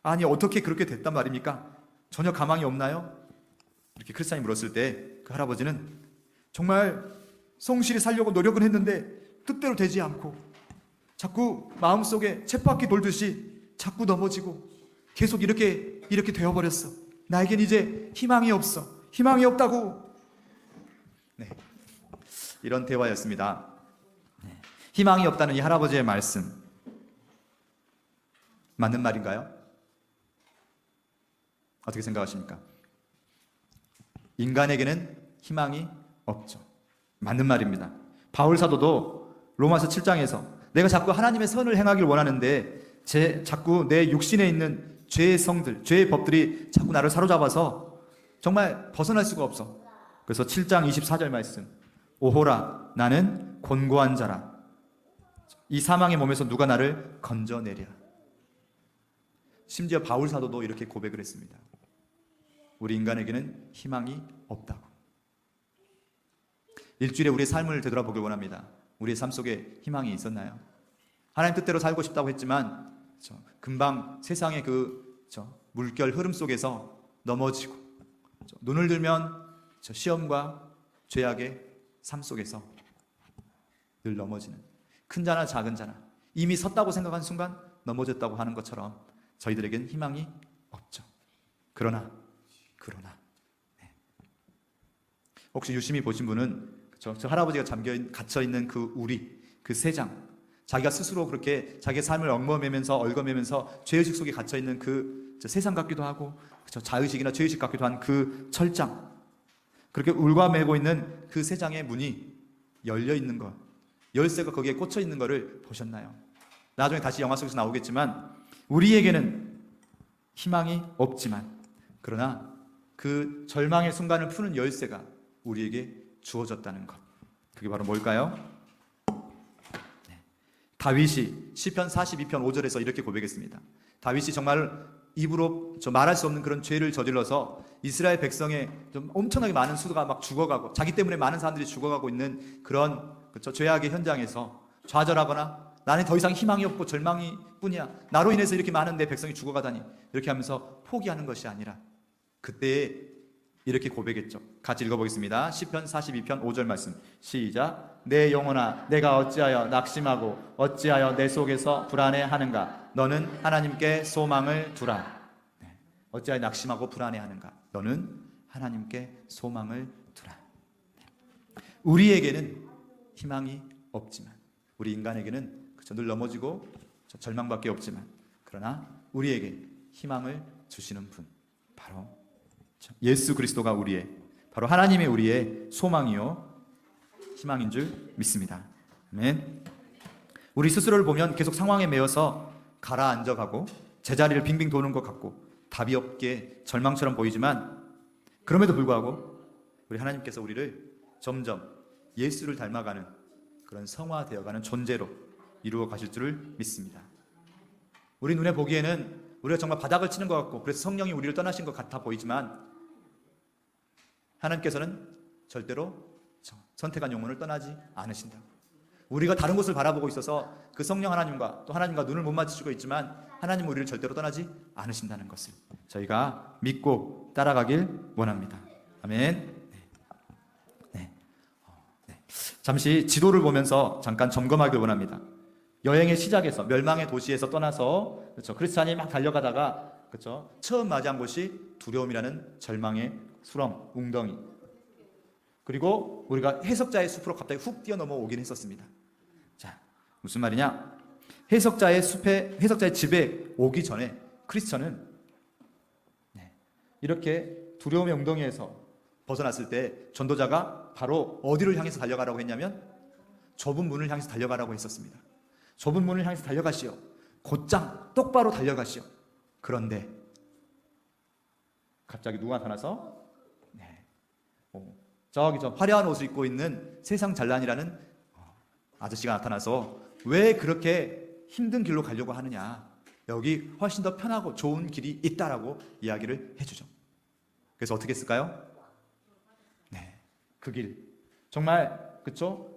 아니 어떻게 그렇게 됐단 말입니까? 전혀 가망이 없나요? 이렇게 크리스찬이 물었을 때 그 할아버지는 정말 성실히 살려고 노력은 했는데 뜻대로 되지 않고 자꾸 마음속에 쳇바퀴 돌듯이 자꾸 넘어지고 계속 이렇게 되어버렸어. 나에겐 이제 희망이 없어. 희망이 없다고. 네, 이런 대화였습니다. 네. 희망이 없다는 이 할아버지의 말씀 맞는 말인가요? 어떻게 생각하십니까? 인간에게는 희망이 없죠. 맞는 말입니다. 바울 사도도 로마서 7장에서 내가 자꾸 하나님의 선을 행하길 원하는데 자꾸 내 육신에 있는 죄의 성들, 죄의 법들이 자꾸 나를 사로잡아서 정말 벗어날 수가 없어. 그래서 7장 24절 말씀, 오호라 나는 곤고한 자라. 이 사망의 몸에서 누가 나를 건져내랴. 심지어 바울 사도도 이렇게 고백을 했습니다. 우리 인간에게는 희망이 없다고. 일주일에 우리의 삶을 되돌아보길 원합니다. 우리의 삶 속에 희망이 있었나요? 하나님 뜻대로 살고 싶다고 했지만 금방 세상의 물결 흐름 속에서 넘어지고 눈을 들면 시험과 죄악의 삶 속에서 늘 넘어지는 큰 자나 작은 자나 이미 섰다고 생각한 순간 넘어졌다고 하는 것처럼 저희들에겐 희망이 없죠. 그러나 네. 혹시 유심히 보신 분은 저 할아버지가 갇혀있는 그 세장, 자기가 스스로 그렇게 자기의 삶을 얽어매면서 죄의식 속에 갇혀있는 그 세상 같기도 하고 자의식이나 죄의식 같기도 한 그 철장, 그렇게 울과매고 있는 그 세장의 문이 열려있는 것, 열쇠가 거기에 꽂혀있는 것을 보셨나요? 나중에 다시 영화 속에서 나오겠지만 우리에게는 희망이 없지만 그러나 그 절망의 순간을 푸는 열쇠가 우리에게 주어졌다는 것, 그게 바로 뭘까요? 네. 다윗이 시편 42편 5절에서 이렇게 고백했습니다. 다윗이 정말 입으로 말할 수 없는 그런 죄를 저질러서 이스라엘 백성의 좀 엄청나게 많은 수가 막 죽어가고 자기 때문에 많은 사람들이 죽어가고 있는 그런 죄악의 현장에서 좌절하거나 나는 더 이상 희망이 없고 절망이 뿐이야, 나로 인해서 이렇게 많은 내 백성이 죽어가다니, 이렇게 하면서 포기하는 것이 아니라 그때 이렇게 고백했죠. 같이 읽어보겠습니다. 시편 42편 5절 말씀 시작. 내 영혼아 내가 어찌하여 낙심하고 어찌하여 내 속에서 불안해하는가. 너는 하나님께 소망을 두라. 네. 어찌하여 낙심하고 불안해하는가. 너는 하나님께 소망을 두라. 네. 우리에게는 희망이 없지만, 우리 인간에게는 늘 넘어지고 절망밖에 없지만, 그러나 우리에게 희망을 주시는 분, 바로 예수 그리스도가 바로 하나님의 우리의 소망이요 희망인 줄 믿습니다. 아멘. 우리 스스로를 보면 계속 상황에 매여서 가라앉아가고 제자리를 빙빙 도는 것 같고 답이 없게 절망처럼 보이지만, 그럼에도 불구하고 우리 하나님께서 우리를 점점 예수를 닮아가는 그런 성화되어가는 존재로 이루어 가실 줄을 믿습니다. 우리 눈에 보기에는 우리가 정말 바닥을 치는 것 같고, 그래서 성령이 우리를 떠나신 것 같아 보이지만, 하나님께서는 절대로 선택한 영혼을 떠나지 않으신다. 우리가 다른 곳을 바라보고 있어서 그 성령 하나님과 또 하나님과 눈을 못 맞추고 있지만, 하나님은 우리를 절대로 떠나지 않으신다는 것을 저희가 믿고 따라가길 원합니다. 아멘. 네. 잠시 지도를 보면서 잠깐 점검하길 원합니다. 여행의 시작에서, 멸망의 도시에서 떠나서, 그렇죠, 크리스찬이 막 달려가다가, 그렇죠, 처음 맞이한 곳이 두려움이라는 절망의 수렁, 웅덩이. 그리고 우리가 해석자의 숲으로 갑자기 훅 뛰어넘어오긴 했었습니다. 자, 무슨 말이냐? 해석자의 집에 오기 전에 크리스천은 이렇게 두려움의 웅덩이에서 벗어났을 때 전도자가 바로 어디를 향해서 달려가라고 했냐면 좁은 문을 향해서 달려가라고 했었습니다. 좁은 문을 향해서 달려가시오. 곧장 똑바로 달려가시오. 그런데 갑자기 누가 나타나서 저기 저 화려한 옷을 입고 있는 세상 잘난이라는 아저씨가 나타나서 왜 그렇게 힘든 길로 가려고 하느냐, 여기 훨씬 더 편하고 좋은 길이 있다라고 이야기를 해주죠. 그래서 어떻게 했을까요? 그 길 정말, 그쵸,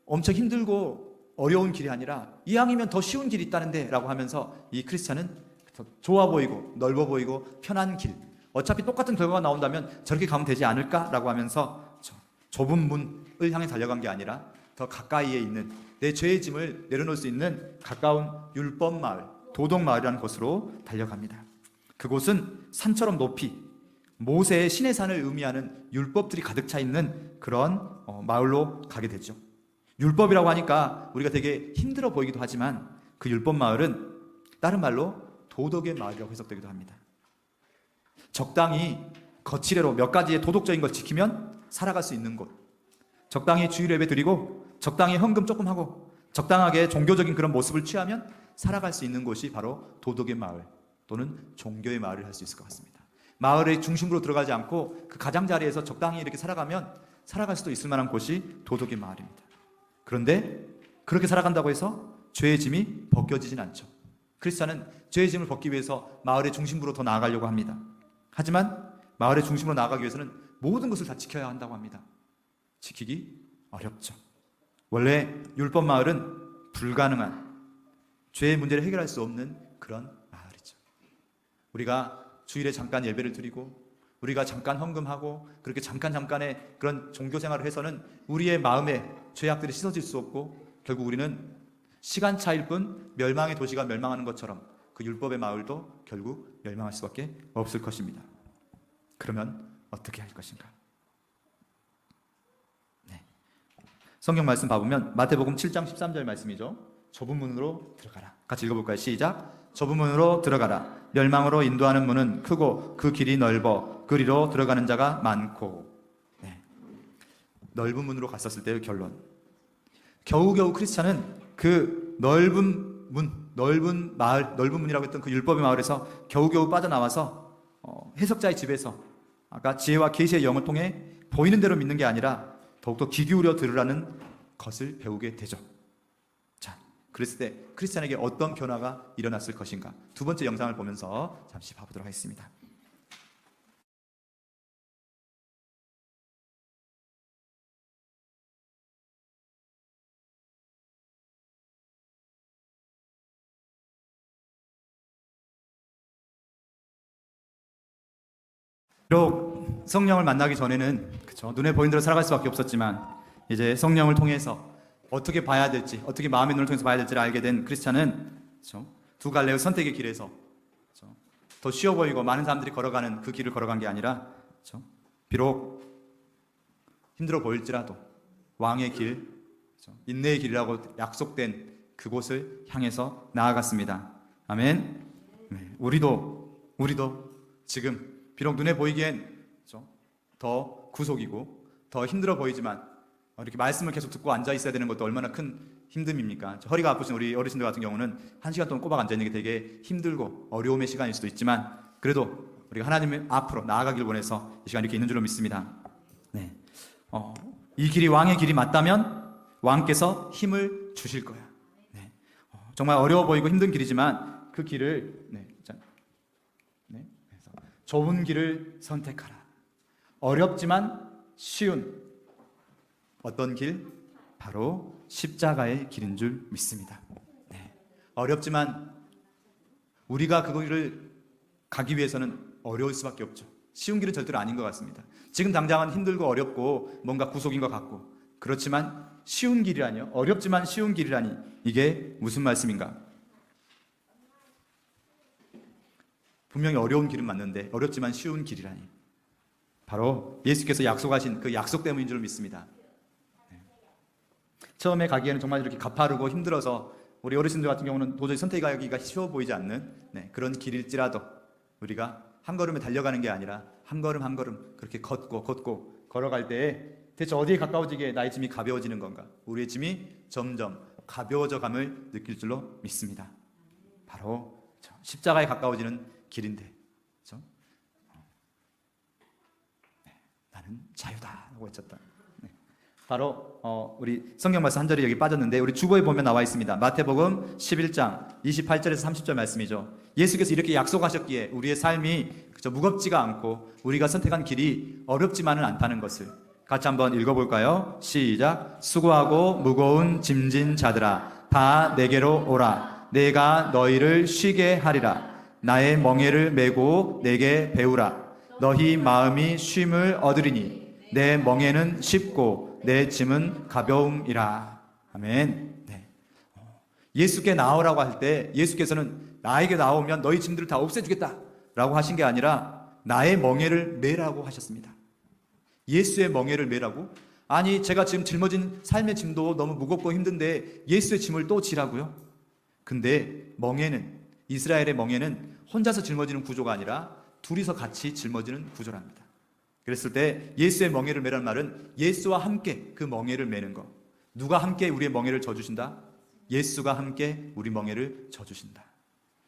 엄청 힘들고 어려운 길이 아니라 이왕이면 더 쉬운 길이 있다는데 라고 하면서 이 크리스찬은 더 좋아 보이고 넓어 보이고 편한 길, 어차피 똑같은 결과가 나온다면 저렇게 가면 되지 않을까라고 하면서 좁은 문을 향해 달려간 게 아니라 더 가까이에 있는 내 죄의 짐을 내려놓을 수 있는 가까운 율법 마을, 도덕 마을이라는 곳으로 달려갑니다. 그곳은 산처럼 높이 모세의 신의 산을 의미하는 율법들이 가득 차 있는 그런 마을로 가게 되죠. 율법이라고 하니까 우리가 되게 힘들어 보이기도 하지만 그 율법 마을은 다른 말로 도덕의 마을이라고 해석되기도 합니다. 적당히 거칠애로 몇 가지의 도덕적인 걸 지키면 살아갈 수 있는 곳, 적당히 주일 예배 드리고 적당히 헌금 조금 하고 적당하게 종교적인 그런 모습을 취하면 살아갈 수 있는 곳이 바로 도덕의 마을 또는 종교의 마을을 할 수 있을 것 같습니다. 마을의 중심부로 들어가지 않고 그 가장자리에서 적당히 이렇게 살아가면 살아갈 수도 있을 만한 곳이 도덕의 마을입니다. 그런데 그렇게 살아간다고 해서 죄의 짐이 벗겨지진 않죠. 크리스찬은 죄의 짐을 벗기 위해서 마을의 중심부로 더 나아가려고 합니다. 하지만 마을의 중심으로 나아가기 위해서는 모든 것을 다 지켜야 한다고 합니다. 지키기 어렵죠. 원래 율법 마을은 불가능한, 죄의 문제를 해결할 수 없는 그런 마을이죠. 우리가 주일에 잠깐 예배를 드리고 우리가 잠깐 헌금하고 그렇게 잠깐의 그런 종교 생활을 해서는 우리의 마음에 죄악들이 씻어질 수 없고 결국 우리는 시간 차일 뿐 멸망의 도시가 멸망하는 것처럼 그 율법의 마을도 결국 멸망할 수밖에 없을 것입니다. 그러면 어떻게 할 것인가? 성경 말씀 봐보면 마태복음 7장 13절 말씀이죠. 좁은 문으로 들어가라. 같이 읽어볼까요? 시작. 좁은 문으로 들어가라. 멸망으로 인도하는 문은 크고 그 길이 넓어 그리로 들어가는 자가 많고. 넓은 문으로 갔었을 때의 결론. 겨우겨우 크리스찬은 그 넓은 문, 넓은 마을, 넓은 문이라고 했던 그 율법의 마을에서 겨우겨우 빠져나와서 해석자의 집에서 아까 지혜와 계시의 영을 통해 보이는 대로 믿는 게 아니라 더욱더 귀 기울여 들으라는 것을 배우게 되죠. 자, 그랬을 때 크리스찬에게 어떤 변화가 일어났을 것인가? 두 번째 영상을 보면서 잠시 봐보도록 하겠습니다. 비록 성령을 만나기 전에는 그쵸, 눈에 보이는 대로 살아갈 수밖에 없었지만 이제 성령을 통해서 어떻게 봐야 될지, 어떻게 마음의 눈을 통해서 봐야 될지를 알게 된 크리스찬은 그쵸, 두 갈래의 선택의 길에서 그쵸, 더 쉬워 보이고 많은 사람들이 걸어가는 그 길을 걸어간 게 아니라 그쵸, 비록 힘들어 보일지라도 왕의 길, 그쵸, 인내의 길이라고 약속된 그곳을 향해서 나아갔습니다. 아멘. 네, 우리도 지금 비록 눈에 보이기엔 더 구속이고 더 힘들어 보이지만 이렇게 말씀을 계속 듣고 앉아 있어야 되는 것도 얼마나 큰 힘듦입니까? 허리가 아프신 우리 어르신들 같은 경우는 1시간 동안 꼬박 앉아 있는 게 되게 힘들고 어려움의 시간일 수도 있지만 그래도 우리가 하나님 앞으로 나아가길 원해서 이 시간 이렇게 있는 줄로 믿습니다. 네. 이 길이 왕의 길이 맞다면 왕께서 힘을 주실 거야. 네. 정말 어려워 보이고 힘든 길이지만 그 길을 좁은 길을 선택하라. 어렵지만 쉬운 어떤 길? 바로 십자가의 길인 줄 믿습니다. 네. 어렵지만 우리가 그 길을 가기 위해서는 어려울 수밖에 없죠. 쉬운 길은 절대로 아닌 것 같습니다. 지금 당장은 힘들고 어렵고 뭔가 구속인 것 같고 그렇지만 쉬운 길이라니요? 어렵지만 쉬운 길이라니 이게 무슨 말씀인가? 분명히 어려운 길은 맞는데 어렵지만 쉬운 길이라니 바로 예수께서 약속하신 그 약속 때문인 줄 믿습니다. 처음에 가기에는 정말 이렇게 가파르고 힘들어서 우리 어르신들 같은 경우는 도저히 선택하기가 쉬워 보이지 않는 그런 길일지라도 우리가 한 걸음에 달려가는 게 아니라 한 걸음 한 걸음 그렇게 걷고 걸어갈 때에 대체 어디에 가까워지게 나의 짐이 가벼워지는 건가? 우리의 짐이 점점 가벼워져 감을 느낄 줄로 믿습니다. 바로 십자가에 가까워지는 길인데 그렇죠? 나는 자유다 하고 외쳤다. 바로 우리 성경 말씀 한 절이 여기 빠졌는데 우리 주보에 보면 나와 있습니다. 마태복음 11장 28절에서 30절 말씀이죠. 예수께서 이렇게 약속하셨기에 우리의 삶이 무겁지가 않고 우리가 선택한 길이 어렵지만은 않다는 것을 같이 한번 읽어볼까요? 시작. 수고하고 무거운 짐진 자들아 다 내게로 오라. 내가 너희를 쉬게 하리라. 나의 멍에를 메고 내게 배우라. 너희 마음이 쉼을 얻으리니 내 멍에는 쉽고 내 짐은 가벼움이라. 아멘. 네. 예수께 나오라고 할 때 예수께서는 나에게 나오면 너희 짐들을 다 없애주겠다 라고 하신 게 아니라 나의 멍에를 메라고 하셨습니다. 예수의 멍에를 메라고? 아니 제가 지금 짊어진 삶의 짐도 너무 무겁고 힘든데 예수의 짐을 또 지라고요? 근데 멍에는 이스라엘의 멍에는 혼자서 짊어지는 구조가 아니라 둘이서 같이 짊어지는 구조랍니다. 그랬을 때 예수의 멍에를 메라는 말은 예수와 함께 그 멍에를 메는 것. 누가 함께 우리의 멍에를 져주신다? 예수가 함께 우리 멍에를 져주신다.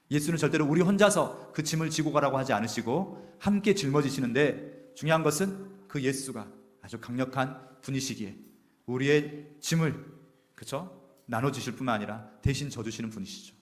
예수는 절대로 우리 혼자서 그 짐을 지고 가라고 하지 않으시고 함께 짊어지시는데 중요한 것은 그 예수가 아주 강력한 분이시기에 우리의 짐을 그렇죠? 나눠주실 뿐만 아니라 대신 져주시는 분이시죠.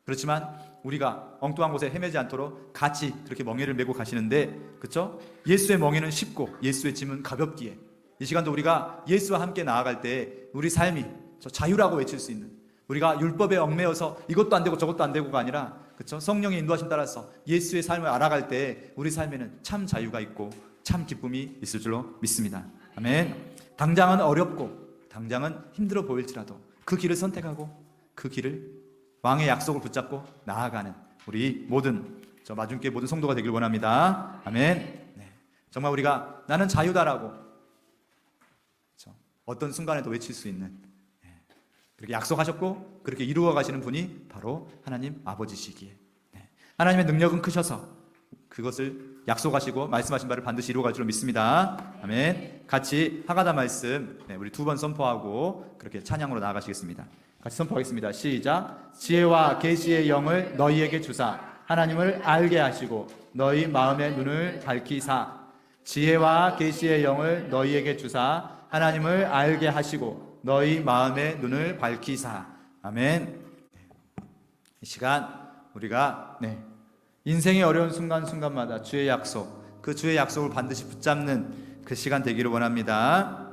그렇지만 우리가 엉뚱한 곳에 헤매지 않도록 같이 그렇게 멍에를 메고 가시는데 그렇죠? 예수의 멍에는 쉽고 예수의 짐은 가볍기에 이 시간도 우리가 예수와 함께 나아갈 때 우리 삶이 자유라고 외칠 수 있는 우리가 율법에 얽매여서 이것도 안 되고 저것도 안 되고가 아니라 그렇죠? 성령의 인도하심 따라서 예수의 삶을 알아갈 때 우리 삶에는 참 자유가 있고 참 기쁨이 있을 줄로 믿습니다. 아멘. 당장은 어렵고 당장은 힘들어 보일지라도 그 길을 선택하고 그 길을 왕의 약속을 붙잡고 나아가는 우리 모든 마중교회 모든 성도가 되길 원합니다. 아멘. 네. 정말 우리가 나는 자유다라고 어떤 순간에도 외칠 수 있는 그렇게 약속하셨고 그렇게 이루어 가시는 분이 바로 하나님 아버지시기에 하나님의 능력은 크셔서 그것을 약속하시고 말씀하신 바를 반드시 이루어 갈 줄로 믿습니다. 아멘. 같이 하가다 말씀 우리 두 번 선포하고 그렇게 찬양으로 나아가시겠습니다. 같이 선포하겠습니다. 시작. 지혜와 계시의 영을 너희에게 주사 하나님을 알게 하시고 너희 마음의 눈을 밝히사. 지혜와 계시의 영을 너희에게 주사 하나님을 알게 하시고 너희 마음의 눈을 밝히사. 아멘. 이 시간 우리가 인생의 어려운 순간순간마다 주의 약속, 그 주의 약속을 반드시 붙잡는 그 시간 되기를 원합니다.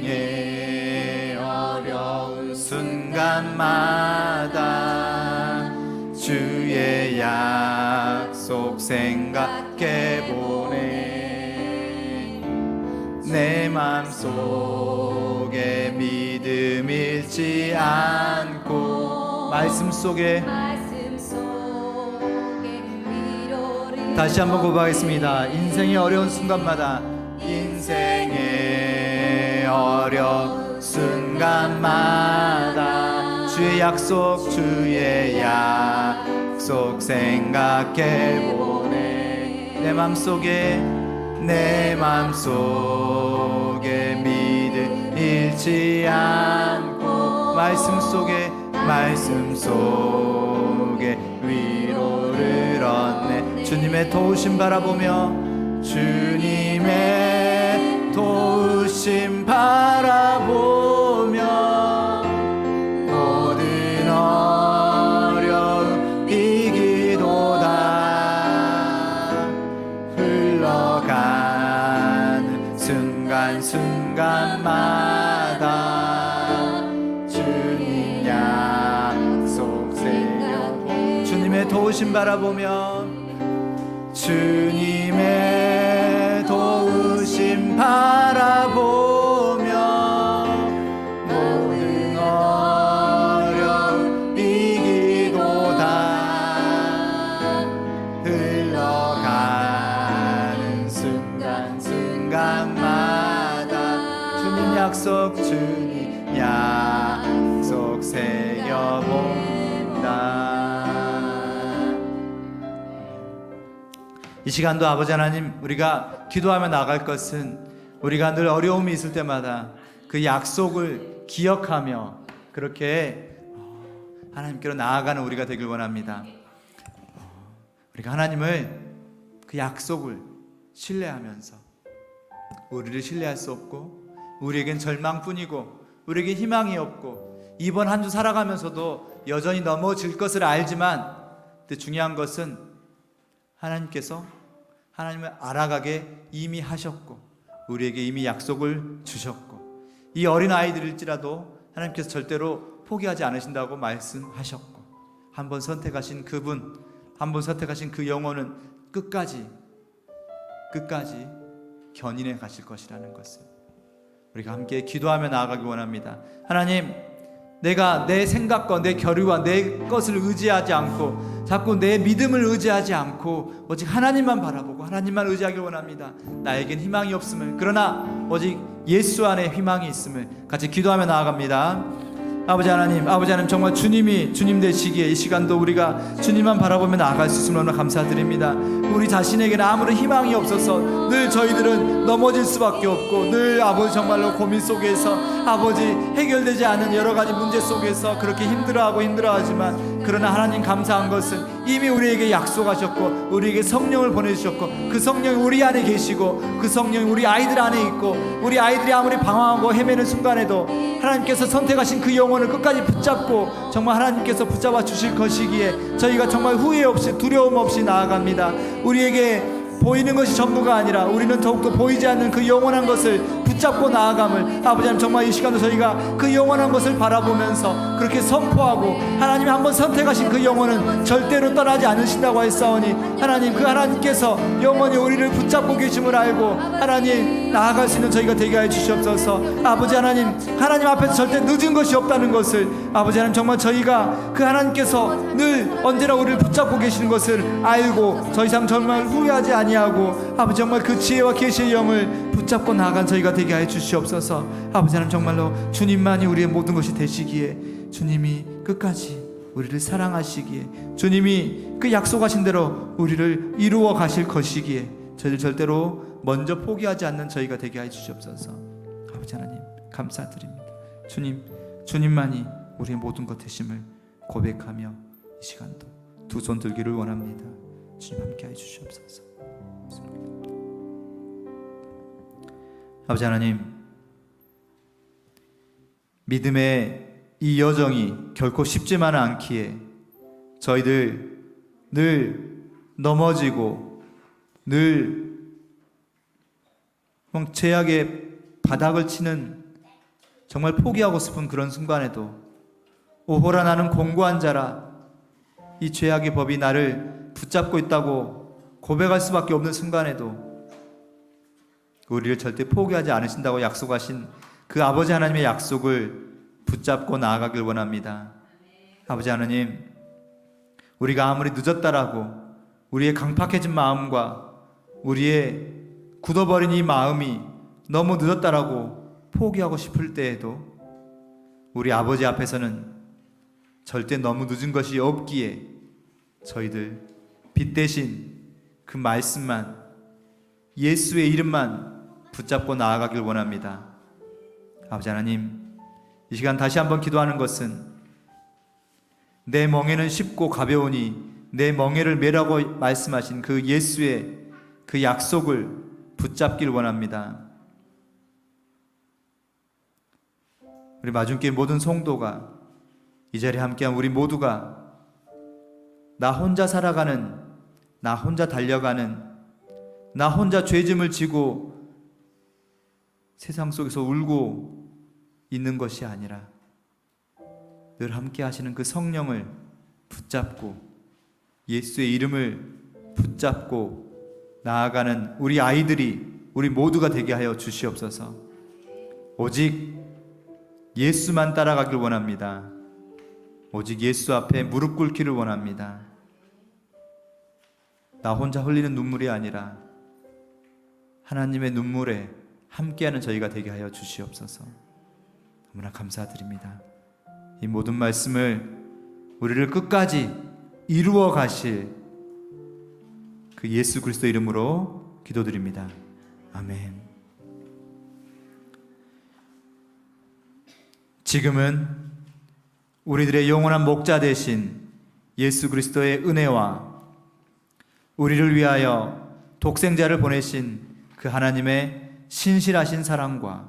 인생의 어려운 순간마다 주의 약속 생각해보네. 내 맘속에 믿음 잃지 않고 말씀 속에 다시 한번 고백하겠습니다. 인생의 어려운 순간마다 인생의 어려운 순간마다 주의 약속 주의 약속 생각해보네. 내 맘속에 믿음 잃지 않고 말씀 속에 위로를 얻네. 주님의 도우심 바라보며 주님의 도우심 바라보며 모든 어려움 이기도다. 흘러가는 순간순간마다 주님 약속 생각해. 주님의 도우심 바라보며 주님의 도우심 바라보며 모든 어려움 이기도다. 흘러가는 순간순간마다 주님 약속 새겨본다. 이 시간도 아버지 하나님, 우리가 기도하며 나갈 것은 우리가 늘 어려움이 있을 때마다 그 약속을 기억하며 그렇게 하나님께로 나아가는 우리가 되길 원합니다. 우리가 하나님을 그 약속을 신뢰하면서 우리를 신뢰할 수 없고 우리에겐 절망뿐이고 우리에게 희망이 없고 이번 한 주 살아가면서도 여전히 넘어질 것을 알지만, 근데 중요한 것은 하나님께서 하나님을 알아가게 이미 하셨고 우리에게 이미 약속을 주셨고 이 어린 아이들일지라도 하나님께서 절대로 포기하지 않으신다고 말씀하셨고 한번 선택하신 그분, 한번 선택하신 그 영혼은 끝까지 견인해 가실 것이라는 것을 우리가 함께 기도하며 나아가기 원합니다. 하나님, 내가 내 생각과 내 결의와 내 것을 의지하지 않고 자꾸 내 믿음을 의지하지 않고 오직 하나님만 바라보고 하나님만 의지하길 원합니다. 나에겐 희망이 없음을, 그러나 오직 예수 안에 희망이 있음을 같이 기도하며 나아갑니다. 아버지 하나님 정말 주님이 주님 되시기에 이 시간도 우리가 주님만 바라보며 나아갈 수 있음을 너무 감사드립니다. 우리 자신에게는 아무런 희망이 없어서 늘 저희들은 넘어질 수밖에 없고 늘 아버지 정말로 고민 속에서 아버지 해결되지 않은 여러 가지 문제 속에서 그렇게 힘들어하지만 그러나 하나님 감사한 것은 이미 우리에게 약속하셨고 우리에게 성령을 보내주셨고 그 성령이 우리 안에 계시고 그 성령이 우리 아이들 안에 있고 우리 아이들이 아무리 방황하고 헤매는 순간에도 하나님께서 선택하신 그 영혼을 끝까지 붙잡고 정말 하나님께서 붙잡아 주실 것이기에 저희가 정말 후회 없이 두려움 없이 나아갑니다. 우리에게 보이는 것이 전부가 아니라 우리는 더욱더 보이지 않는 그 영원한 것을 붙잡고 나아감을 아버지 하나님 정말 이 시간도 저희가 그 영원한 것을 바라보면서 그렇게 선포하고 하나님이 한번 선택하신 그 영혼은 절대로 떠나지 않으신다고 했사오니 하나님 그 하나님께서 영원히 우리를 붙잡고 계심을 알고 하나님 나아갈 수 있는 저희가 되게 하여 주시옵소서. 아버지 하나님 앞에서 절대 늦은 것이 없다는 것을 아버지 하나님 정말 저희가 그 하나님께서 늘 언제나 우리를 붙잡고 계시는 것을 알고 더 이상 정말 후회하지 아니하고 아버지 정말 그 지혜와 계시의 영을 붙잡고 나아간 저희가 되게 하여 주시옵소서. 아버지 하나님 정말로 주님만이 우리의 모든 것이 되시기에 주님이 끝까지 우리를 사랑하시기에 주님이 그 약속하신 대로 우리를 이루어 가실 것이기에 저희를 절대로 먼저 포기하지 않는 저희가 되게 하여 주시옵소서. 아버지 하나님 감사드립니다. 주님만이 우리의 모든 것 되심을 고백하며 이 시간도 두 손 들기를 원합니다. 주님 함께 하여 주시옵소서. 아버지 하나님, 믿음의 이 여정이 결코 쉽지만은 않기에 저희들 늘 넘어지고 늘 죄악의 바닥을 치는 정말 포기하고 싶은 그런 순간에도 오호라 나는 공고한 자라 이 죄악의 법이 나를 붙잡고 있다고 고백할 수밖에 없는 순간에도 우리를 절대 포기하지 않으신다고 약속하신 그 아버지 하나님의 약속을 붙잡고 나아가길 원합니다. 아버지 하나님, 우리가 아무리 늦었다라고 우리의 강팍해진 마음과 우리의 굳어버린 이 마음이 너무 늦었다라고 포기하고 싶을 때에도 우리 아버지 앞에서는 절대 너무 늦은 것이 없기에 저희들 빛 대신 그 말씀만, 예수의 이름만 붙잡고 나아가길 원합니다. 아버지 하나님, 이 시간 다시 한번 기도하는 것은 내 멍에는 쉽고 가벼우니 내 멍에를 메라고 말씀하신 그 예수의 그 약속을 붙잡길 원합니다. 우리 마중길 모든 성도가, 이 자리에 함께한 우리 모두가 나 혼자 살아가는, 나 혼자 달려가는, 나 혼자 죄짐을 지고 세상 속에서 울고 있는 것이 아니라 늘 함께 하시는 그 성령을 붙잡고 예수의 이름을 붙잡고 나아가는 우리 아이들이, 우리 모두가 되게 하여 주시옵소서. 오직 예수만 따라가길 원합니다. 오직 예수 앞에 무릎 꿇기를 원합니다. 나 혼자 흘리는 눈물이 아니라 하나님의 눈물에 함께하는 저희가 되게 하여 주시옵소서. 너무나 감사드립니다. 이 모든 말씀을 우리를 끝까지 이루어 가실 그 예수 그리스도 이름으로 기도드립니다. 아멘. 지금은 우리들의 영원한 목자 되신 예수 그리스도의 은혜와 우리를 위하여 독생자를 보내신 그 하나님의 신실하신 사랑과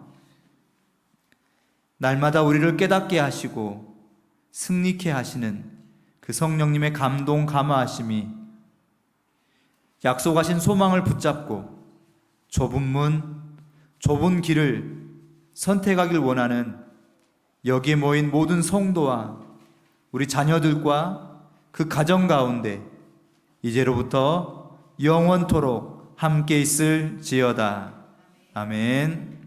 날마다 우리를 깨닫게 하시고 승리케 하시는 그 성령님의 감동 감화하심이 약속하신 소망을 붙잡고 좁은 문, 좁은 길을 선택하길 원하는 여기에 모인 모든 성도와 우리 자녀들과 그 가정 가운데 이제로부터 영원토록 함께 있을지어다. 아멘.